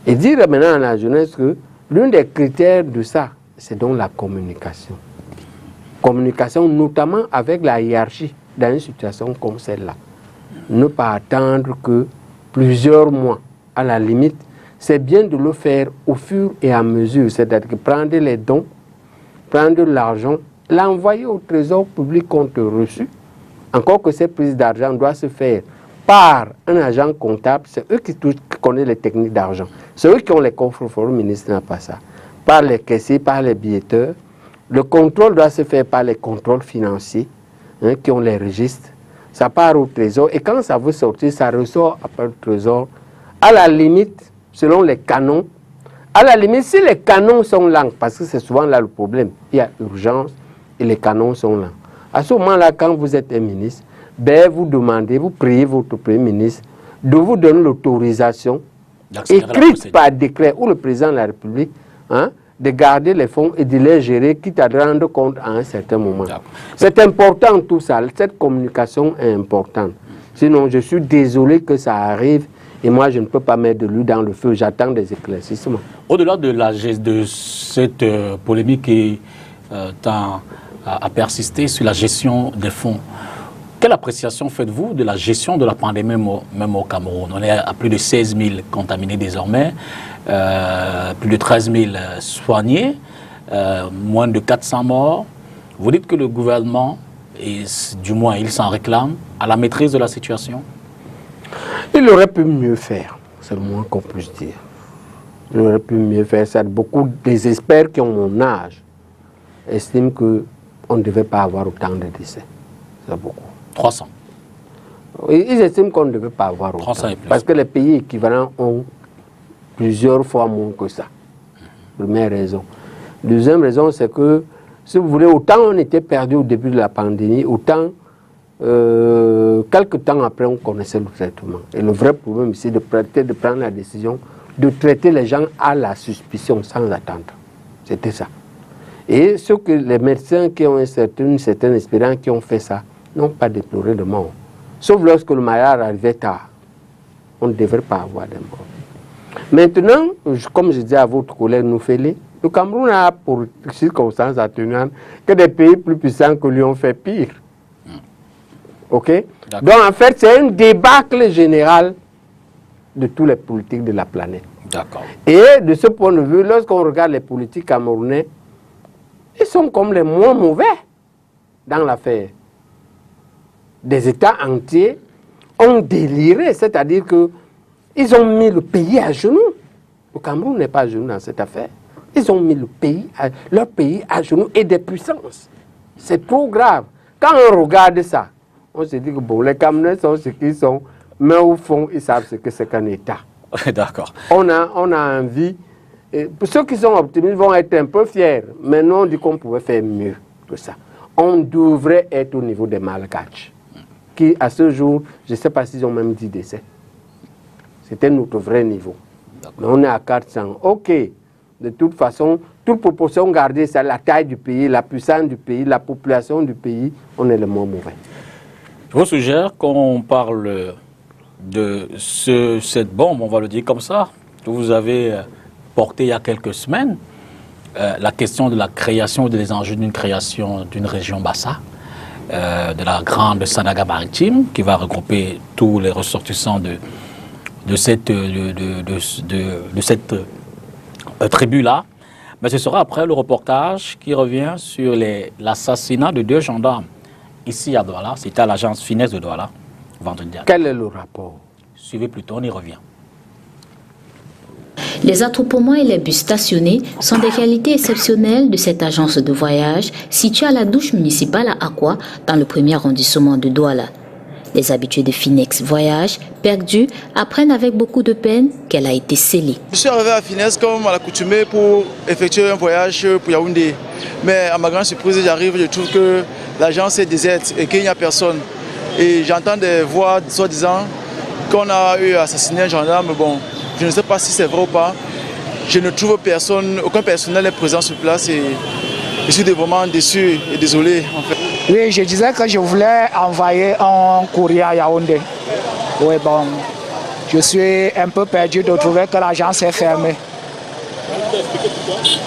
Et dire maintenant à la jeunesse que l'un des critères de ça, c'est donc la communication. Communication notamment avec la hiérarchie dans une situation comme celle-là. Ne pas attendre que plusieurs mois, à la limite, c'est bien de le faire au fur et à mesure. C'est-à-dire que prendre les dons, prendre l'argent, l'envoyer au trésor public compte reçu, encore que cette prise d'argent doit se faire par un agent comptable, c'est eux qui connaissent les techniques d'argent. C'est eux qui ont les coffres forts, le ministre n'a pas ça. Par les caissiers, par les billetteurs. Le contrôle doit se faire par les contrôles financiers, qui ont les registres. Ça part au trésor et quand ça veut sortir, ça ressort après le trésor. À la limite, selon les canons, à la limite, si les canons sont lents, parce que c'est souvent là le problème, il y a urgence et les canons sont lents. À ce moment-là, quand vous êtes un ministre, ben vous demandez, vous priez votre Premier ministre de vous donner l'autorisation écrite par décret ou le président de la République de garder les fonds et de les gérer, quitte à rendre compte à un certain moment. C'est important tout ça, cette communication est importante. Sinon, je suis désolé que ça arrive. Et moi, je ne peux pas mettre de l'huile dans le feu. J'attends des éclaircissements. Au-delà de cette polémique qui a persisté sur la gestion des fonds, quelle appréciation faites-vous de la gestion de la pandémie même au Cameroun? On est à plus de 16 000 contaminés désormais, plus de 13 000 soignés, moins de 400 morts. Vous dites que le gouvernement, et du moins il s'en réclame, a la maîtrise de la situation? Il aurait pu mieux faire, c'est le moins qu'on puisse dire. Il aurait pu mieux faire ça. Beaucoup des experts qui ont mon âge estiment qu'on ne devait pas avoir autant de décès. C'est beaucoup. 300. Ils estiment qu'on ne devait pas avoir autant. 300 et plus. Parce que les pays équivalents ont plusieurs fois moins que ça. Première raison. Deuxième raison, c'est que, si vous voulez, autant on était perdu au début de la pandémie, autant, quelques temps après, on connaissait le traitement. Et le vrai problème ici, de prendre la décision de traiter les gens à la suspicion sans attendre. C'était ça. Et ceux que les médecins qui ont une certaine expérience, qui ont fait ça, n'ont pas déploré de mort. Sauf lorsque le malade arrivait tard. On ne devrait pas avoir de mort. Maintenant, comme je dis à votre collègue Noufélé, le Cameroun a pour circonstances atténuantes que des pays plus puissants que lui ont fait pire. OK? Donc en fait, c'est un débâcle général de tous les politiques de la planète. D'accord. Et de ce point de vue, lorsqu'on regarde les politiques camerounais, ils sont comme les moins mauvais dans l'affaire. Des États entiers ont déliré, c'est-à-dire qu'ils ont mis le pays à genoux. Le Cameroun n'est pas à genoux dans cette affaire. Ils ont mis leur pays à genoux et des puissances. C'est trop grave. Quand on regarde ça, on se dit que bon, les Camerounais sont ce qu'ils sont, mais au fond, ils savent ce que c'est qu'un État. D'accord. On a envie. Et pour ceux qui sont optimistes vont être un peu fiers, mais nous on dit qu'on pouvait faire mieux que ça. On devrait être au niveau des Malgaches, qui à ce jour, je ne sais pas s'ils ont même 10 décès. C'était notre vrai niveau. Mais on est à 400. Ok, de toute façon, toute proportion gardée, c'est la taille du pays, la puissance du pays, la population du pays, on est le moins mauvais. Je vous suggère qu'on parle de cette bombe, on va le dire comme ça, que vous avez portée il y a quelques semaines, la question de la création, des enjeux d'une création d'une région Bassa, de la grande Sanaga maritime, qui va regrouper tous les ressortissants de cette tribu-là. Mais ce sera après le reportage qui revient sur l'assassinat de 2 gendarmes ici à Douala. C'était à l'agence Finesse de Douala, vendredi dernier. Quel est le rapport? Suivez plutôt, on y revient. Les attroupements et les bus stationnés sont des qualités exceptionnelles de cette agence de voyage située à la douche municipale à Akwa, dans le premier arrondissement de Douala. Les habitués de Finex Voyage, perdus, apprennent avec beaucoup de peine qu'elle a été scellée. Je suis arrivé à Finex comme à l'accoutumée pour effectuer un voyage pour Yaoundé. Mais à ma grande surprise, j'arrive, je trouve que l'agence est déserte et qu'il n'y a personne. Et j'entends des voix soi-disant qu'on a eu assassiné un gendarme. Bon, je ne sais pas si c'est vrai ou pas. Je ne trouve personne, aucun personnel est présent sur place et je suis vraiment déçu et désolé en fait. Oui, je disais que je voulais envoyer un courrier à Yaoundé. Oui, bon, je suis un peu perdu de trouver que l'agence est fermée.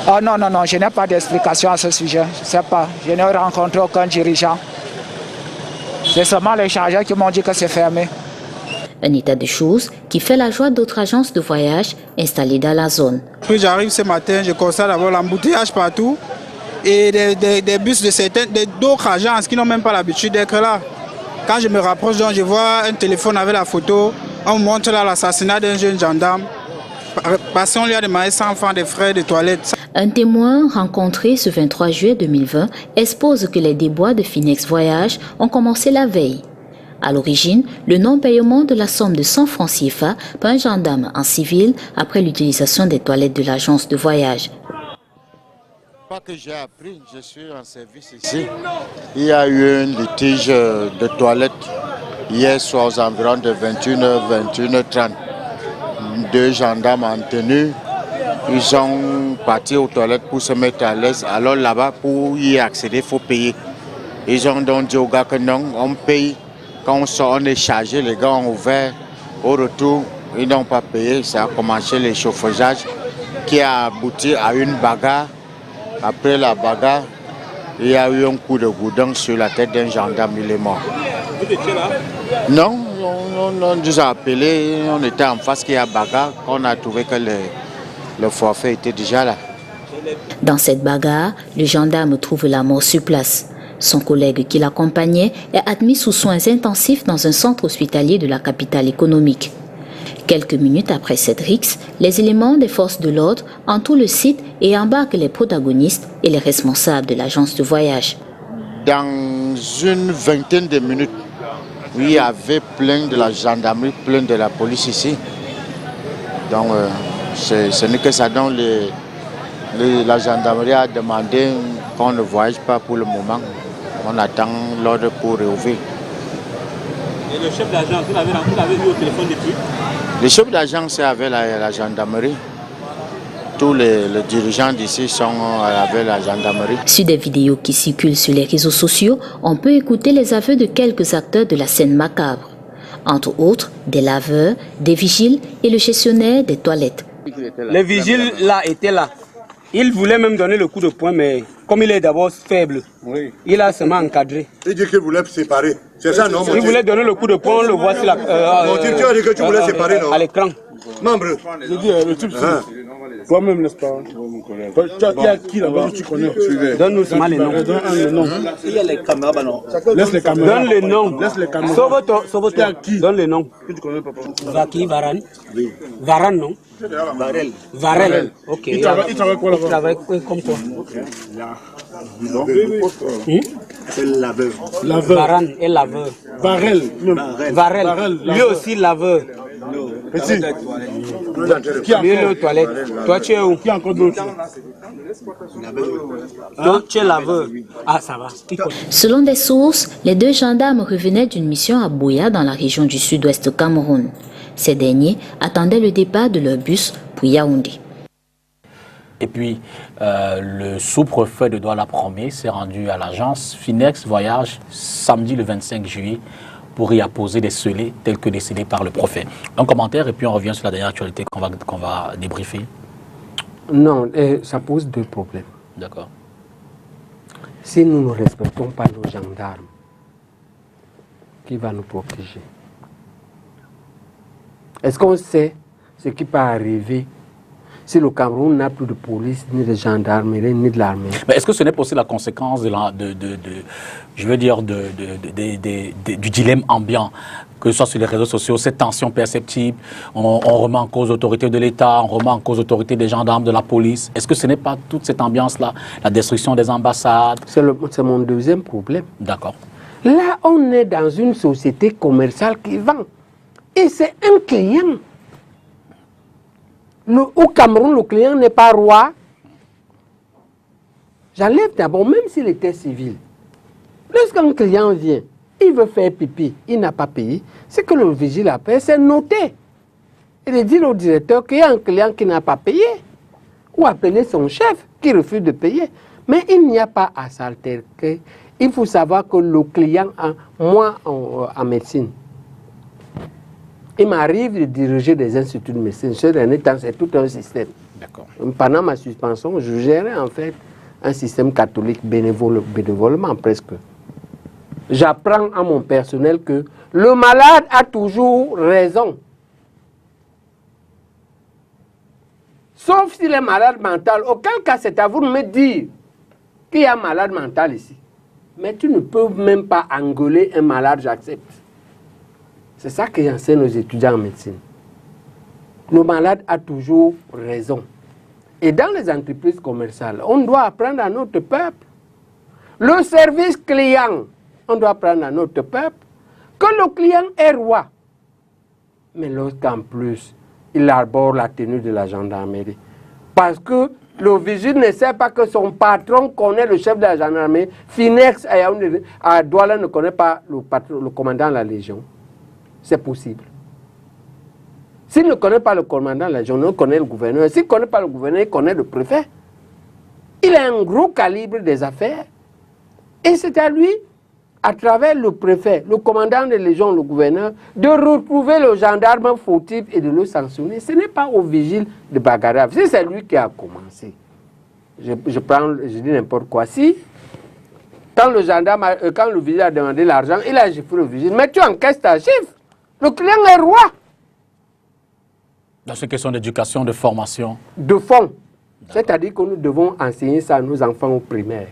Oh non, je n'ai pas d'explication à ce sujet. Je ne sais pas, je n'ai rencontré aucun dirigeant. C'est seulement les chargeurs qui m'ont dit que c'est fermé. Un état de choses qui fait la joie d'autres agences de voyage installées dans la zone. Puis j'arrive ce matin, je constate d'abord l'embouteillage partout et des bus d'autres agences qui n'ont même pas l'habitude d'être là. Quand je me rapproche, donc, je vois un téléphone avec la photo, on me montre là l'assassinat d'un jeune gendarme. Parce qu'on lui a demandé 100 francs de frais de toilette. Un témoin rencontré ce 23 juillet 2020 expose que les déboires de Finex Voyage ont commencé la veille. À l'origine, le non-paiement de la somme de 100 francs CFA par un gendarme en civil après l'utilisation des toilettes de l'agence de voyage. Pas que j'ai appris, je suis en service ici. Il y a eu un litige de toilettes hier soir aux environs de 21h, 21h30. 2 gendarmes en tenue, ils sont partis aux toilettes pour se mettre à l'aise. Alors là-bas, pour y accéder, il faut payer. Ils ont donc dit aux gars que non, on paye. Quand on sort, on est chargé, les gars ont ouvert. Au retour, ils n'ont pas payé. Ça a commencé le chauffage qui a abouti à une bagarre. Après la bagarre, il y a eu un coup de goudron sur la tête d'un gendarme, il est mort. Vous étiez là? Non, on nous a appelé, on était en face qu'il y a bagarre. On a trouvé que le forfait était déjà là. Dans cette bagarre, le gendarme trouve la mort sur place. Son collègue qui l'accompagnait est admis sous soins intensifs dans un centre hospitalier de la capitale économique. Quelques minutes après cette rixe, les éléments des forces de l'ordre entourent le site et embarquent les protagonistes et les responsables de l'agence de voyage. Dans une vingtaine de minutes, il y avait plein de la gendarmerie, plein de la police ici. Donc ce n'est que ça. Donc la gendarmerie a demandé qu'on ne voyage pas pour le moment. On attend l'ordre pour réouvrir. Et le chef d'agence, vous l'avez vu au téléphone depuis? Le chef d'agence est avec la gendarmerie. Tous les dirigeants d'ici sont avec la gendarmerie. Sur des vidéos qui circulent sur les réseaux sociaux, on peut écouter les aveux de quelques acteurs de la scène macabre. Entre autres, des laveurs, des vigiles et le gestionnaire des toilettes. Les vigiles là étaient là. Il voulait même donner le coup de poing, mais comme il est d'abord faible, il a seulement encadré. Il dit qu'il voulait séparer. C'est ça, non? Il voulait donner le coup de poing, on le voit sur la. Tu as dit que tu voulais séparer, non? À l'écran. Membre. Je dis, le type, toi-même, n'est-ce pas? Il y a qui là-bas que tu connais? Donne-nous seulement les noms. Il y a les caméras, non? Laisse les caméras. Donne les noms. Laisse les caméras. Sauve-toi. Donne les noms. Que tu connais, papa? Vaki, Varane. Varane, non? Varel. Ok. Il travaille quoi là-bas? Il travaille comme toi. C'est laveur. Varane est laveur. Varel. Varel. Lui aussi laveur. Petit. Lui est aux toilettes. Toi tu es où? Qui a encore d'autres? Toi tu es laveur. Ah ça va. Selon des sources, les deux gendarmes revenaient d'une mission à Buea dans la région du sud-ouest du Cameroun. Ces derniers attendaient le départ de leur bus pour Yaoundé. Et puis, le sous-préfet de Douala-Promé s'est rendu à l'agence Finex Voyage samedi le 25 juillet pour y apposer des scellés tels que décidés par le préfet. Un commentaire et puis on revient sur la dernière actualité qu'on va débriefer. Non, ça pose deux problèmes. D'accord. Si nous ne respectons pas nos gendarmes, qui va nous protéger? Est-ce qu'on sait ce qui peut arriver si le Cameroun n'a plus de police, ni de gendarmerie, ni de l'armée? Mais est-ce que ce n'est pas aussi la conséquence du dilemme ambiant, que ce soit sur les réseaux sociaux, cette tension perceptible, on remet en cause l'autorité de l'État, on remet en cause l'autorité des gendarmes, de la police. Est-ce que ce n'est pas toute cette ambiance-là, la destruction des ambassades? C'est mon deuxième problème. D'accord. Là, on est dans une société commerciale qui vend. Et c'est un client. Au Cameroun, le client n'est pas roi. J'enlève d'abord, même s'il était civil. Lorsqu'un client vient, il veut faire pipi, il n'a pas payé. Ce que le vigile a fait, c'est noter. Il dit au directeur qu'il y a un client qui n'a pas payé. Ou appeler son chef qui refuse de payer. Mais il n'y a pas à s'alterquer. Il faut savoir que le client, moi en médecine, il m'arrive de diriger des instituts de médecine. Ce dernier temps, c'est tout un système. Pendant ma suspension, je gérais en fait un système catholique bénévolement presque. J'apprends à mon personnel que le malade a toujours raison. Sauf s'il est malade mental. Auquel cas, c'est à vous de me dire qu'il y a un malade mental ici. Mais tu ne peux même pas engueuler un malade, j'accepte. C'est ça que j'enseigne aux étudiants en médecine. Le malade a toujours raison. Et dans les entreprises commerciales, on doit apprendre à notre peuple. Le service client, on doit apprendre à notre peuple que le client est roi. Mais lorsqu'en plus, il arbore la tenue de la gendarmerie. Parce que le vigile ne sait pas que son patron connaît le chef de la gendarmerie. Finex à Douala ne connaît pas le commandant de la Légion. C'est possible. S'il ne connaît pas le commandant de la Légion, il connaît le gouverneur. S'il ne connaît pas le gouverneur, il connaît le préfet. Il a un gros calibre des affaires. Et c'est à lui, à travers le préfet, le commandant de Légion, le gouverneur, de retrouver le gendarme fautif et de le sanctionner. Ce n'est pas au vigile de bagarre. Si c'est lui qui a commencé, je dis n'importe quoi. Si, quand le vigile a demandé l'argent, il a giflé le vigile. Mais tu encaisses ta chiffre. Le client est roi. Dans ces questions d'éducation, de formation. De fond. C'est-à-dire que nous devons enseigner ça à nos enfants au primaire.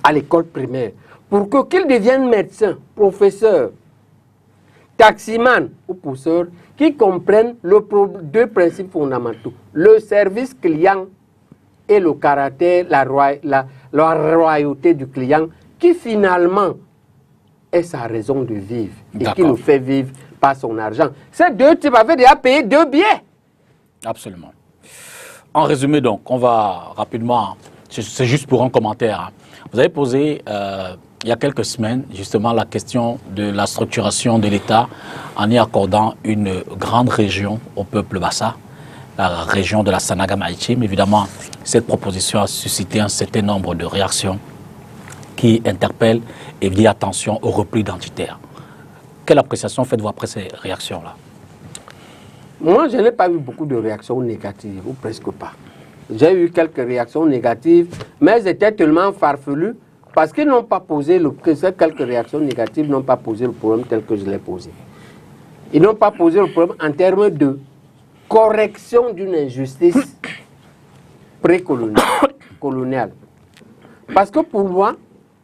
À l'école primaire. Pour qu'ils deviennent médecins, professeurs. taximans ou pousseurs qui comprennent deux principes fondamentaux. Le service client et le caractère, la royauté du client qui finalement est sa raison de vivre et qui nous fait vivre par son argent. Ces deux types avaient déjà payé 2 billets. Absolument. En résumé donc, on va rapidement, c'est juste pour un commentaire. Hein. Vous avez posé il y a quelques semaines justement la question de la structuration de l'État en y accordant une grande région au peuple Bassa, la région de la Sanaga-Maritime. Évidemment, cette proposition a suscité un certain nombre de réactions qui interpellent et dit attention au repli identitaire. Quelle appréciation faites-vous après ces réactions-là? Moi, je n'ai pas eu beaucoup de réactions négatives, ou presque pas. J'ai eu quelques réactions négatives, mais elles étaient tellement farfelues parce qu'ils n'ont pas posé, ces quelques réactions négatives n'ont pas posé le problème tel que je l'ai posé. Ils n'ont pas posé le problème en termes de correction d'une injustice précoloniale. Parce que pour moi,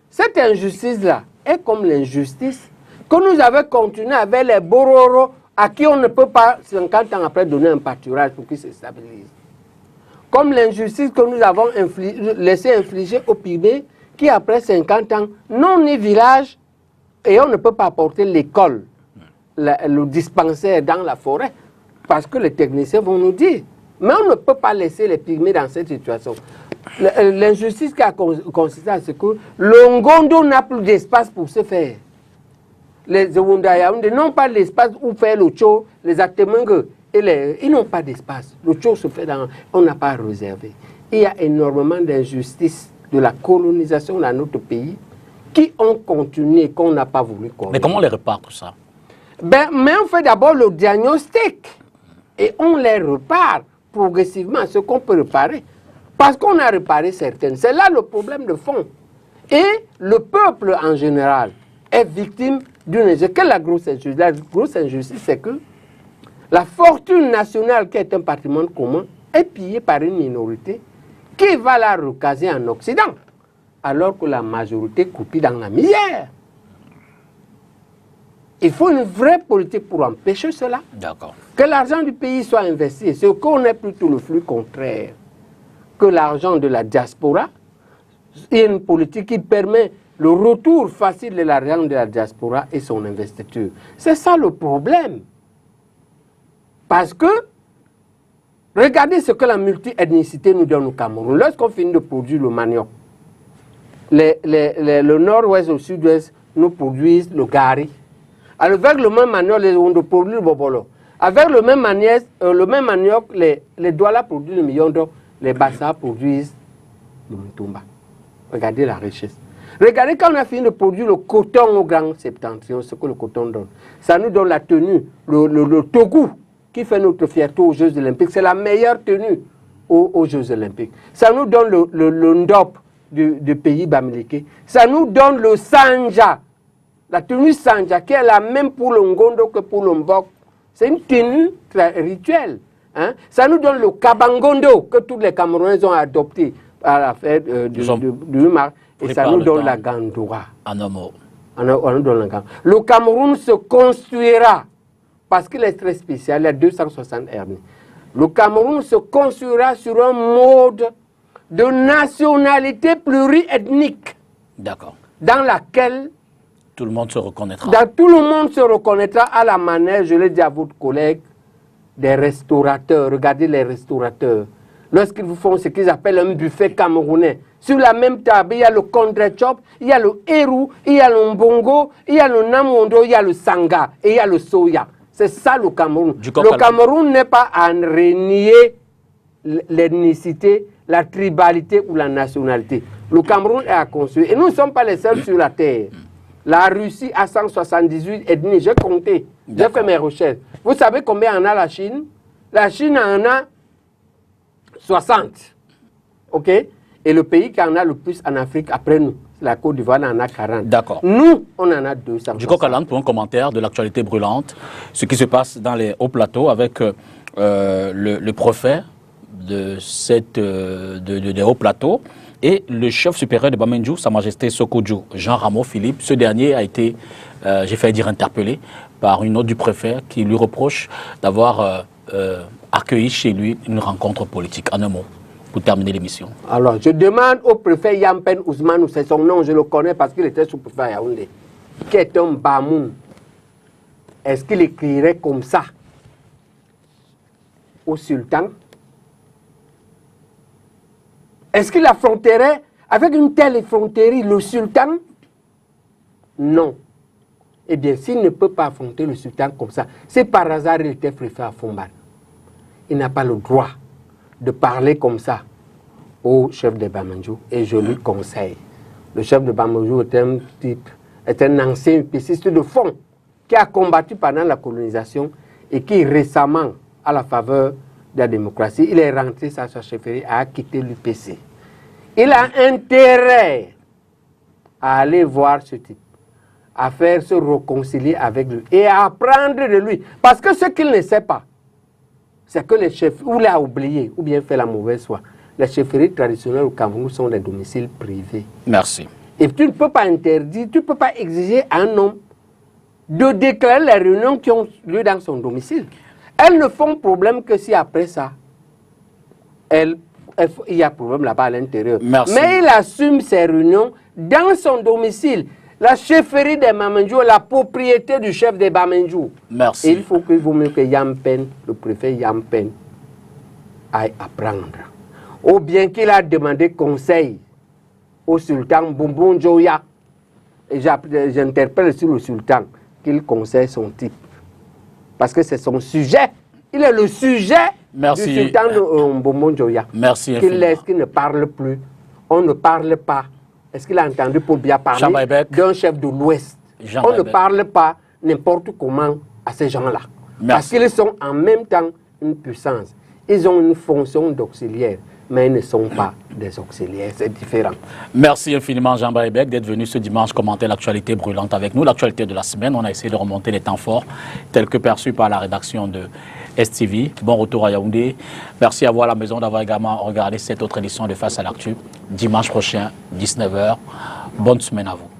cette injustice-là est comme l'injustice que nous avons continué avec les Bororo à qui on ne peut pas, 50 ans après, donner un pâturage pour qu'ils se stabilisent. Comme l'injustice que nous avons laissé infliger aux Pygmées qui, après 50 ans, n'ont ni village et on ne peut pas apporter l'école, le dispensaire dans la forêt, parce que les techniciens vont nous dire. Mais on ne peut pas laisser les Pygmées dans cette situation. L'injustice qui a consisté à ce que le Ngondo n'a plus d'espace pour se faire. Les Ewundayaoundé n'ont pas d'espace où faire le tcho, les Atemengue, ils n'ont pas d'espace. Le tcho se fait dans... On n'a pas réservé. Il y a énormément d'injustices de la colonisation dans notre pays qui ont continué et qu'on n'a pas voulu corriger. Mais comment on les répare tout ça? Mais on fait d'abord le diagnostic et on les répare progressivement, ce qu'on peut réparer. Parce qu'on a réparé certaines. C'est là le problème de fond. Et le peuple en général est victime d'une injustice. Quelle est la grosse injustice? La grosse injustice, c'est que la fortune nationale, qui est un patrimoine commun, est pillée par une minorité qui va la recaser en Occident, alors que la majorité croupit dans la misère. Il faut une vraie politique pour empêcher cela. D'accord. Que l'argent du pays soit investi. Ce qu'on est plutôt le flux contraire. Que l'argent de la diaspora, il y a une politique qui permet le retour facile de l'argent de la diaspora et son investiture. C'est ça le problème. Parce que, regardez ce que la multi-ethnicité nous donne au Cameroun. Lorsqu'on finit de produire le manioc, le nord-ouest et le sud-ouest nous produisent le gari. Avec le même manioc, on produit le bobolo. Avec le même manioc, les Douala produisent le million d'or, les Bassa produisent le Mutumba. Regardez la richesse. Regardez quand on a fini de produire le coton au Grand Septentrion, ce que le coton donne. Ça nous donne la tenue, le Togo, qui fait notre fierté aux Jeux Olympiques. C'est la meilleure tenue aux Jeux Olympiques. Ça nous donne le Ndop du pays Bamileke. Ça nous donne le Sanja, la tenue Sanja, qui est la même pour le Ngondo que pour le Mbok. C'est une tenue très rituelle. Hein? Ça nous donne le Kabangondo, que tous les Camerounais ont adopté à la fête du 8 mars. Et ça nous donne la Gandoura. En un mot. Le Cameroun se construira, parce qu'il est très spécial, il y a 260 hernies. Le Cameroun se construira sur un mode de nationalité pluriethnique. D'accord. Dans laquelle tout le monde se reconnaîtra. Tout le monde se reconnaîtra à la manière, je l'ai dit à votre collègue, des restaurateurs. Regardez les restaurateurs. Lorsqu'ils vous font ce qu'ils appellent un buffet camerounais, sur la même table, il y a le contre-chop, il y a le hérou, il y a le mbongo, il y a le namondo, il y a le sanga et il y a le soya. C'est ça le Cameroun. Le Cameroun n'est pas à renier l'ethnicité, la tribalité ou la nationalité. Le Cameroun est à construire. Et nous ne sommes pas les seuls sur la terre. La Russie a 178 ethnies. J'ai compté. J'ai fait mes recherches. Vous savez combien en a la Chine? La Chine en a 60. OK? Et le pays qui en a le plus en Afrique après nous, la Côte d'Ivoire en a 40. D'accord. Nous, on en a 200. Du coq à l'âne pour un commentaire de l'actualité brûlante, ce qui se passe dans les hauts plateaux avec le prophète de des hauts plateaux et le chef supérieur de Bamendjou, Sa Majesté Sokodjou, Jean Rameau Philippe. Ce dernier a été, j'ai failli dire interpellé, par une note du préfet qui lui reproche d'avoir accueilli chez lui une rencontre politique. En un mot, pour terminer l'émission. Alors, je demande au préfet Yampen Ousmane, c'est son nom, je le connais parce qu'il était sous-préfet à Yaoundé, qui est un Bamoun. Est-ce qu'il écrirait comme ça au sultan? Est-ce qu'il affronterait avec une telle effronterie le sultan? Non. Eh bien, s'il ne peut pas affronter le sultan comme ça, c'est par hasard il était préfet à Fomban. Il n'a pas le droit de parler comme ça au chef de Bamendjou et je lui conseille. Le chef de Bamendjou est un ancien UPCiste de fond qui a combattu pendant la colonisation et qui récemment, à la faveur de la démocratie, il est rentré à sa chefferie, a quitté l'UPC. Il a intérêt à aller voir ce type, à faire se réconcilier avec lui et à apprendre de lui. Parce que ce qu'il ne sait pas, c'est que les chefs, ou l'a oublié, ou bien fait la mauvaise foi. Les chefferies traditionnelles au Cameroun sont des domiciles privés. Merci. Et tu ne peux pas interdire, tu ne peux pas exiger à un homme de déclarer les réunions qui ont lieu dans son domicile. Elles ne font problème que si après ça, il y a problème là-bas à l'intérieur. Mais il assume ses réunions dans son domicile. La chefferie des Bamendjou, la propriété du chef des Bamendjou. Merci. Et il faut qu'il vaut mieux que Yampen, le préfet Yampen, aille apprendre. Ou bien qu'il a demandé conseil au sultan Bombon Joya. Et j'interpelle sur le sultan qu'il conseille son type. Parce que c'est son sujet. Il est le sujet du sultan de Bombon Joya. Merci. Qu'il laisse, qu'il ne parle plus. On ne parle pas. Est-ce qu'il a entendu Paul Biya parler d'un chef de l'Ouest? On ne parle pas n'importe comment à ces gens-là. Parce qu'ils sont en même temps une puissance. Ils ont une fonction d'auxiliaire, mais ils ne sont pas des auxiliaires. C'est différent. Merci infiniment Jean Baïbek d'être venu ce dimanche commenter l'actualité brûlante avec nous, l'actualité de la semaine. On a essayé de remonter les temps forts tels que perçus par la rédaction de STV. Bon retour à Yaoundé. Merci à vous à la maison d'avoir également regardé cette autre édition de Face à l'actu. Dimanche prochain, 19h. Bonne semaine à vous.